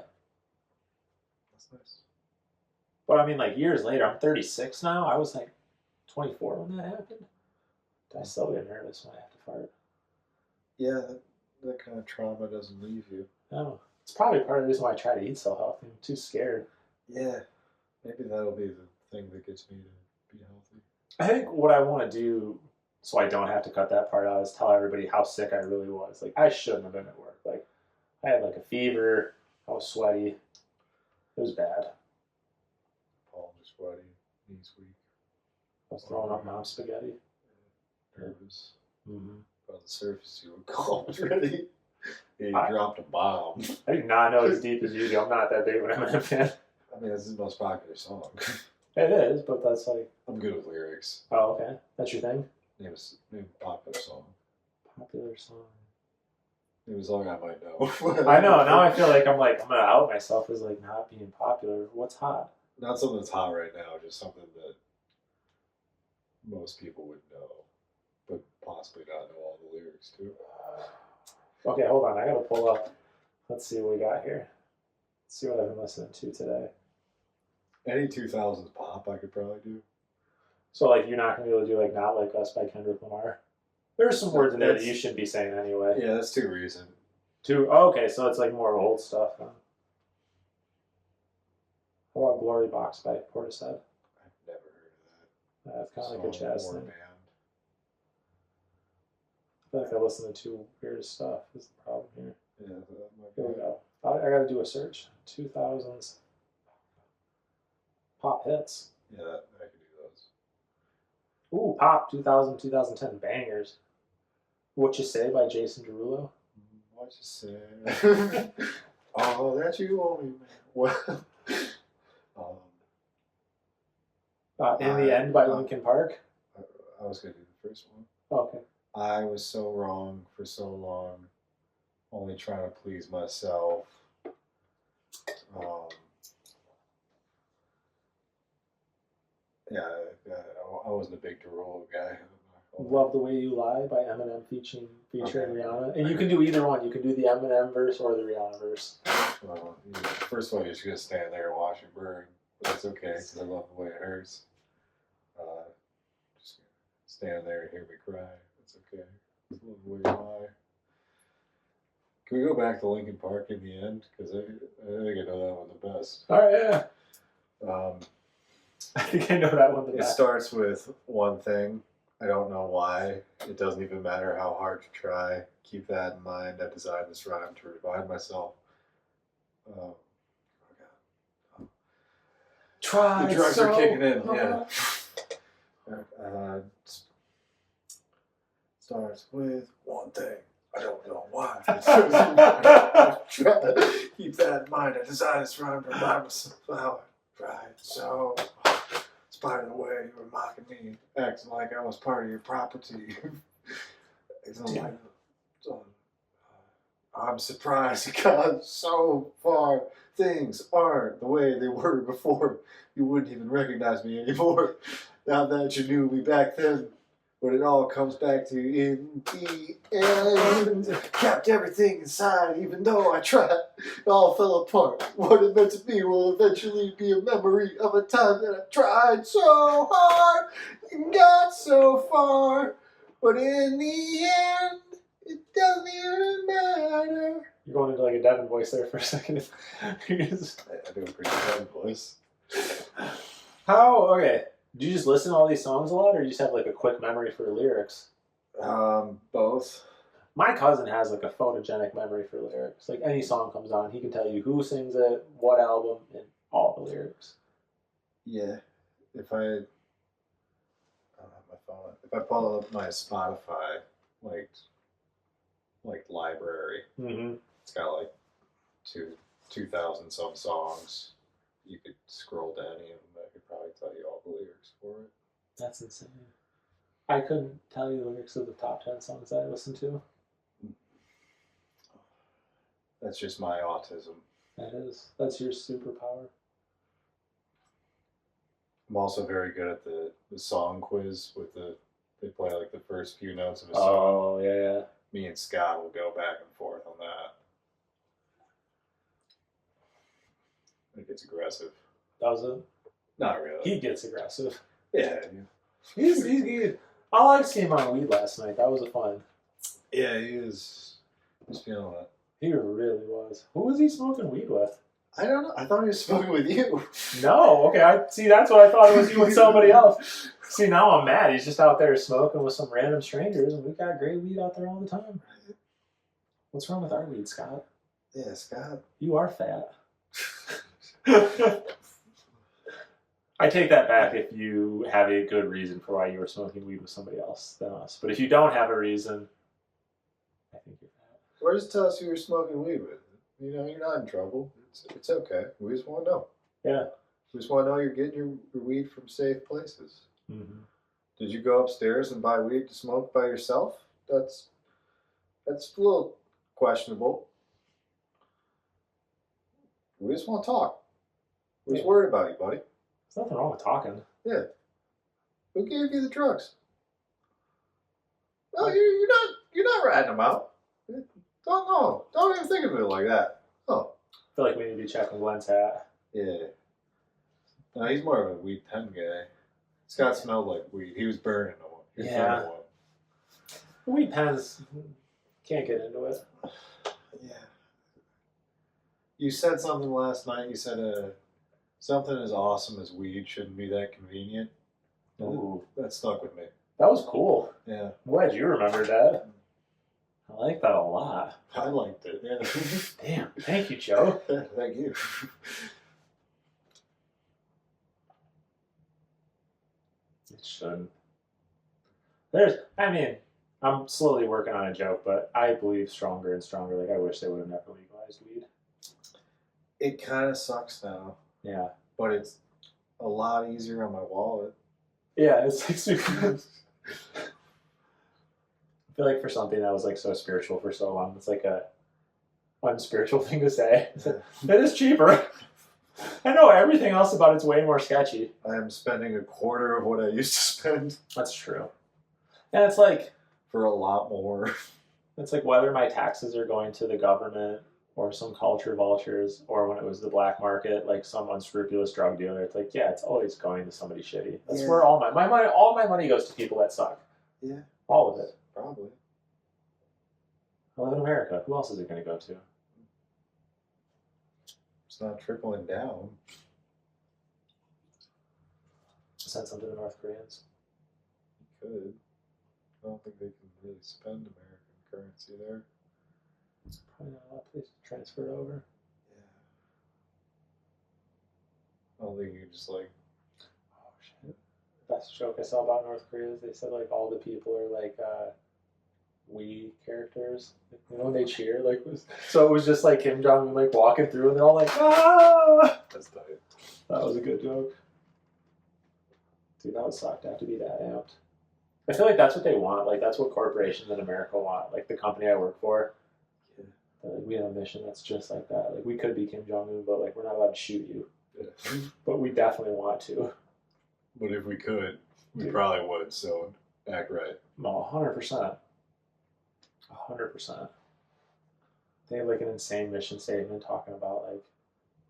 That's nice. But I mean, like years later, I'm 36 now. I was like 24 when that happened. I still get nervous when I have to fart. Yeah, that kind of trauma doesn't leave you. No. It's probably part of the reason why I try to eat so healthy. I'm too scared. Yeah. Maybe that'll be the thing that gets me to be healthy. I think what I want to do so I don't have to cut that part out is tell everybody how sick I really was. Like, I shouldn't have been at work. Like, I had like a fever. I was sweaty. It was bad. Palms are sweaty. Knees weak. I was throwing up mom's spaghetti. Nervous. Mm-hmm. On the surface, you were calm already. Yeah, you dropped a bomb. I do not know as deep as you do. I'm not that big of an Eminem fan. I mean, this is the most popular song. It is, but that's like... I'm good with lyrics. Oh, okay. That's your thing? Name a popular song. Popular song. It was all I might know. I know. Now I feel like I'm going to out myself as like not being popular. What's hot? Not something that's hot right now, just something that most people would know, but possibly not know all the lyrics to. Okay, hold on. I gotta pull up. Let's see what we got here. Let's see what I've been listening to today. Any 2000s pop I could probably do. So, like, you're not gonna be able to do like "Not Like Us" by Kendrick Lamar. There's some words in there that you shouldn't be saying anyway. Yeah, that's too recent. Okay, so it's like more old stuff. Huh? How about "Glory Box" by Portishead? I've never heard of that. That's kind of like a jazz thing. Band. I feel like I listen to too weird stuff. Is the problem here? Yeah, that might Here we go. I gotta do a search. 2000s pop hits. Yeah, I can do those. Ooh, pop 2000, 2010 bangers. What You Say by Jason Derulo. What you say? Oh, that you want me, man. Well, In the End by Linkin Park. I was gonna do the first one. Okay. I was so wrong for so long, only trying to please myself. Yeah, I wasn't a big Derulo guy. Love the Way You Lie by Eminem featuring Rihanna. And you can do either one. You can do the Eminem verse or the Rihanna verse. Well, first of all, you're just going to stand there and watch it burn. But that's okay, because I love the way it hurts. Just stand there and hear me cry. That's okay. I love the way you lie. Can we go back to Linkin Park in the end? Because I think I know that one the best. All right, yeah. I think I know that one the best. It starts with one thing. I don't know why. It doesn't even matter how hard you try. Keep that in mind. I designed this rhyme to remind myself. Oh God. Try. The drugs are kicking in. Yeah. Starts with one thing. I don't know why. Keep that in mind. I designed this rhyme to remind myself how I tried. So. By the way, you were mocking me, acting like I was part of your property. I'm surprised because so far things aren't the way they were before. You wouldn't even recognize me anymore. Now that you knew me back then, but it all comes back to in the end. Kept everything inside, even though I tried. It all fell apart. What it meant to be will eventually be a memory of a time that I tried so hard and got so far. But in the end, it doesn't even matter. You're going into like a Devin voice there for a second. I do a pretty Devin voice. Okay. Do you just listen to all these songs a lot, or you just have like a quick memory for lyrics? Both. My cousin has like a photogenic memory for lyrics. Like any song comes on, he can tell you who sings it, what album, and all the lyrics. Yeah. If I don't have my phone. If I pull up my Spotify, like library, it's got like 2,000 some songs. You could scroll to any of them. I could probably tell you all the lyrics for it. That's insane. I couldn't tell you the lyrics of the top 10 songs that I listened to. That's just my autism. That is. That's your superpower. I'm also very good at the song quiz with they play like the first few notes of a song. Oh, yeah. Me and Scott will go back and forth on that. It gets aggressive. That was it? Not really. He gets aggressive. Yeah. He's good. I liked seeing him on weed last night. That was a fun. Yeah, he was feeling it. He really was. Who was he smoking weed with? I don't know. I thought he was smoking with you. No. Okay. That's what I thought it was you with somebody else. See, now I'm mad. He's just out there smoking with some random strangers, and we got great weed out there all the time. What's wrong with our weed, Scott? Yeah, Scott. You are fat. I take that back if you have a good reason for why you were smoking weed with somebody else than us. But if you don't have a reason, I think you're fat. Or just tell us who you're smoking weed with. You know, you're not in trouble. It's okay. We just want to know. Yeah. We just want to know you're getting your weed from safe places. Mm-hmm. Did you go upstairs and buy weed to smoke by yourself? That's a little questionable. We just want to talk. We're just worried about you, buddy. There's nothing wrong with talking. Yeah. Who gave you the drugs? No, you're not ratting them out. Don't even think of it like that. Oh. I feel like we need to be checking Glenn's hat. Yeah. No, he's more of a weed pen guy. Scott smelled like weed. He was burning one. Yeah. Weed pens, can't get into it. Yeah. You said something last night. You said something as awesome as weed shouldn't be that convenient. Ooh. That stuck with me. That was cool. Yeah. I'm glad you remembered that. I like that a lot. I liked it. Yeah. Damn. Thank you, Joe. Thank you. It should. I'm slowly working on a joke, but I believe stronger and stronger. Like, I wish they would have never legalized weed. It kind of sucks now. Yeah. But it's a lot easier on my wallet. Yeah, it's like super. I feel like for something that was like so spiritual for so long, it's like a unspiritual thing to say. It is cheaper. I know everything else about it's way more sketchy. I am spending a quarter of what I used to spend. That's true. And it's like for a lot more. It's like whether my taxes are going to the government or some culture vultures, or when it was the black market, like some unscrupulous drug dealer. It's like, yeah, it's always going to somebody shitty. That's where all my money goes to people that suck. Yeah. All of it. Probably. I live in America. Who else is it going to go to? It's not trickling down. Send something to North Koreans. You could. I don't think they can really spend American currency there. It's probably not a lot of place to transfer it over. Yeah. I don't think you just like. Oh shit! Best joke I saw about North Korea is they said like all the people are like Wii characters. Like, you know when they cheer, like so it was just like Kim Jong Un like walking through and they're all like ah. That's tight. That was a good joke. Dude, that would suck to have to be that amped. I feel like that's what they want. Like that's what corporations in America want. Like the company I work for. Like, we have a mission that's just like that. Like we could be Kim Jong Un, but like we're not allowed to shoot you. Yeah. But we definitely want to. But if we could, we probably would. So act right. No, 100%. 100%. They have like an insane mission statement talking about like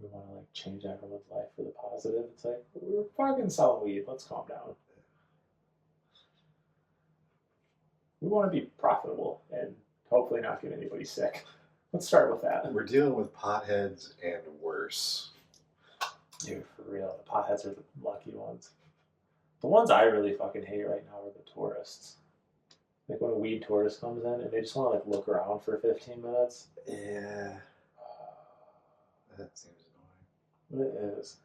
we want to like change everyone's life for the positive. It's like we're fucking selling weed. Let's calm down. We want to be profitable and hopefully not get anybody sick. Let's start with that. We're dealing with potheads and worse. Dude, for real. The potheads are the lucky ones. The ones I really fucking hate right now are the tourists. Like when a weed tourist comes in and they just want to like look around for 15 minutes. Yeah. That seems annoying. It is.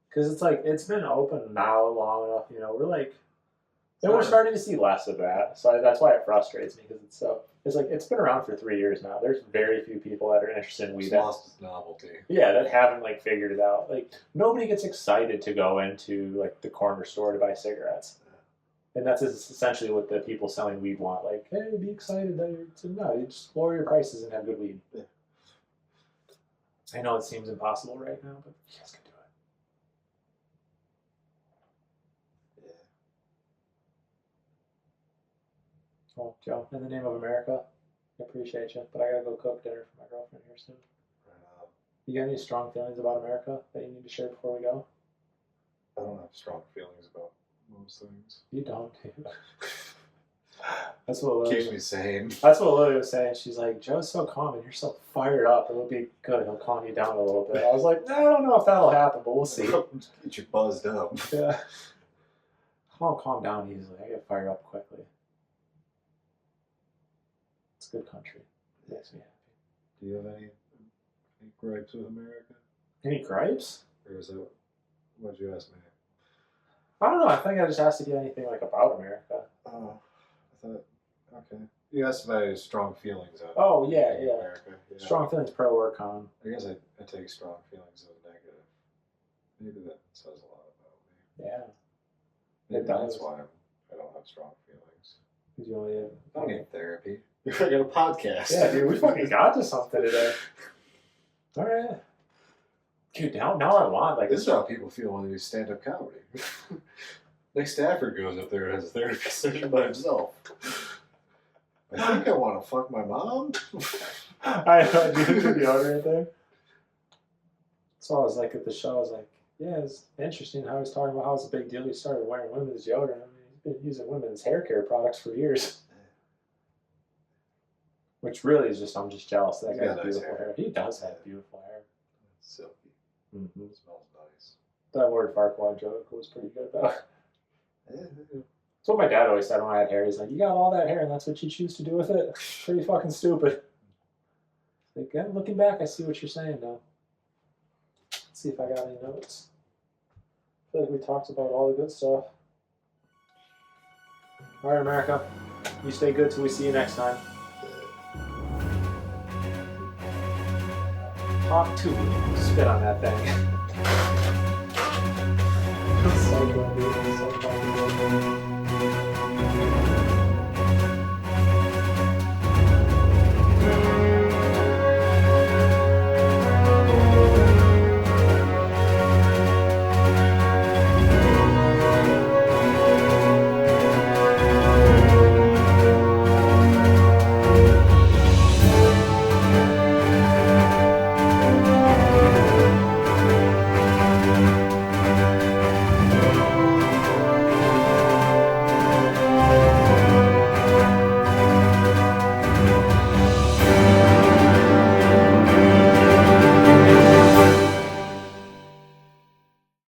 Because it's like, it's been open now long enough, you know, we're like, and we're starting to see less of that. So that's why it frustrates me because it's like, it's been around for 3 years now. There's very few people that are interested in weed. It's lost its novelty. Yeah, that haven't like figured it out. Like nobody gets excited to go into like the corner store to buy cigarettes. And that's essentially what the people selling weed want. Like, hey, be excited that you just lower your prices and have good weed. Yeah. I know it seems impossible right now, but you guys can do it. Yeah. Well, Joe, in the name of America, I appreciate you, but I gotta go cook dinner for my girlfriend here soon. You got any strong feelings about America that you need to share before we go? I don't have strong feelings about most things. You don't, dude. That's what Lily keeps me sane. That's what Lily was saying. She's like, Joe's so calm and you're so fired up. It'll be good. He'll calm you down a little bit. I was like, I don't know if that'll happen, but we'll see. Get you buzzed up. Yeah. I don't calm down easily. I get fired up quickly. It's a good country. It makes me happy. Do you have any gripes with America? Any gripes? Or is that what'd you ask me? I don't know. I think I just asked if you had anything like about America. Oh, I thought, okay. You asked about strong feelings on America. Yeah. Strong feelings pro or con. I guess I take strong feelings as negative. Maybe that says a lot about me. Yeah. Maybe that's why I don't have strong feelings. Because you only have... I don't need therapy. I got a podcast. Yeah, dude, we fucking got to something today. All right. Dude, now I want like this is how people feel when they do stand-up comedy. Nick Stafford goes up there and has a therapy session by himself. I think I want to fuck my mom. I know, do the deodorant thing. So I was like at the show, I was like, yeah, it's interesting how he's talking about how it's a big deal he started wearing women's deodorant. I mean, he's been using women's hair care products for years. Which really is just, I'm just jealous that guy has beautiful hair. He does have beautiful hair. It's silky. Mm-hmm. It smells nice. That word Farquaad joke was pretty good though. Yeah. That's what my dad always said when I had hair. He's like, you got all that hair and that's what you choose to do with it? Pretty fucking stupid. Like, yeah, looking back, I see what you're saying now. Let's see if I got any notes. I feel like we talked about all the good stuff. All right, America. You stay good till we see you next time. Talk to me. Spit on that thing. Psycho, dude. So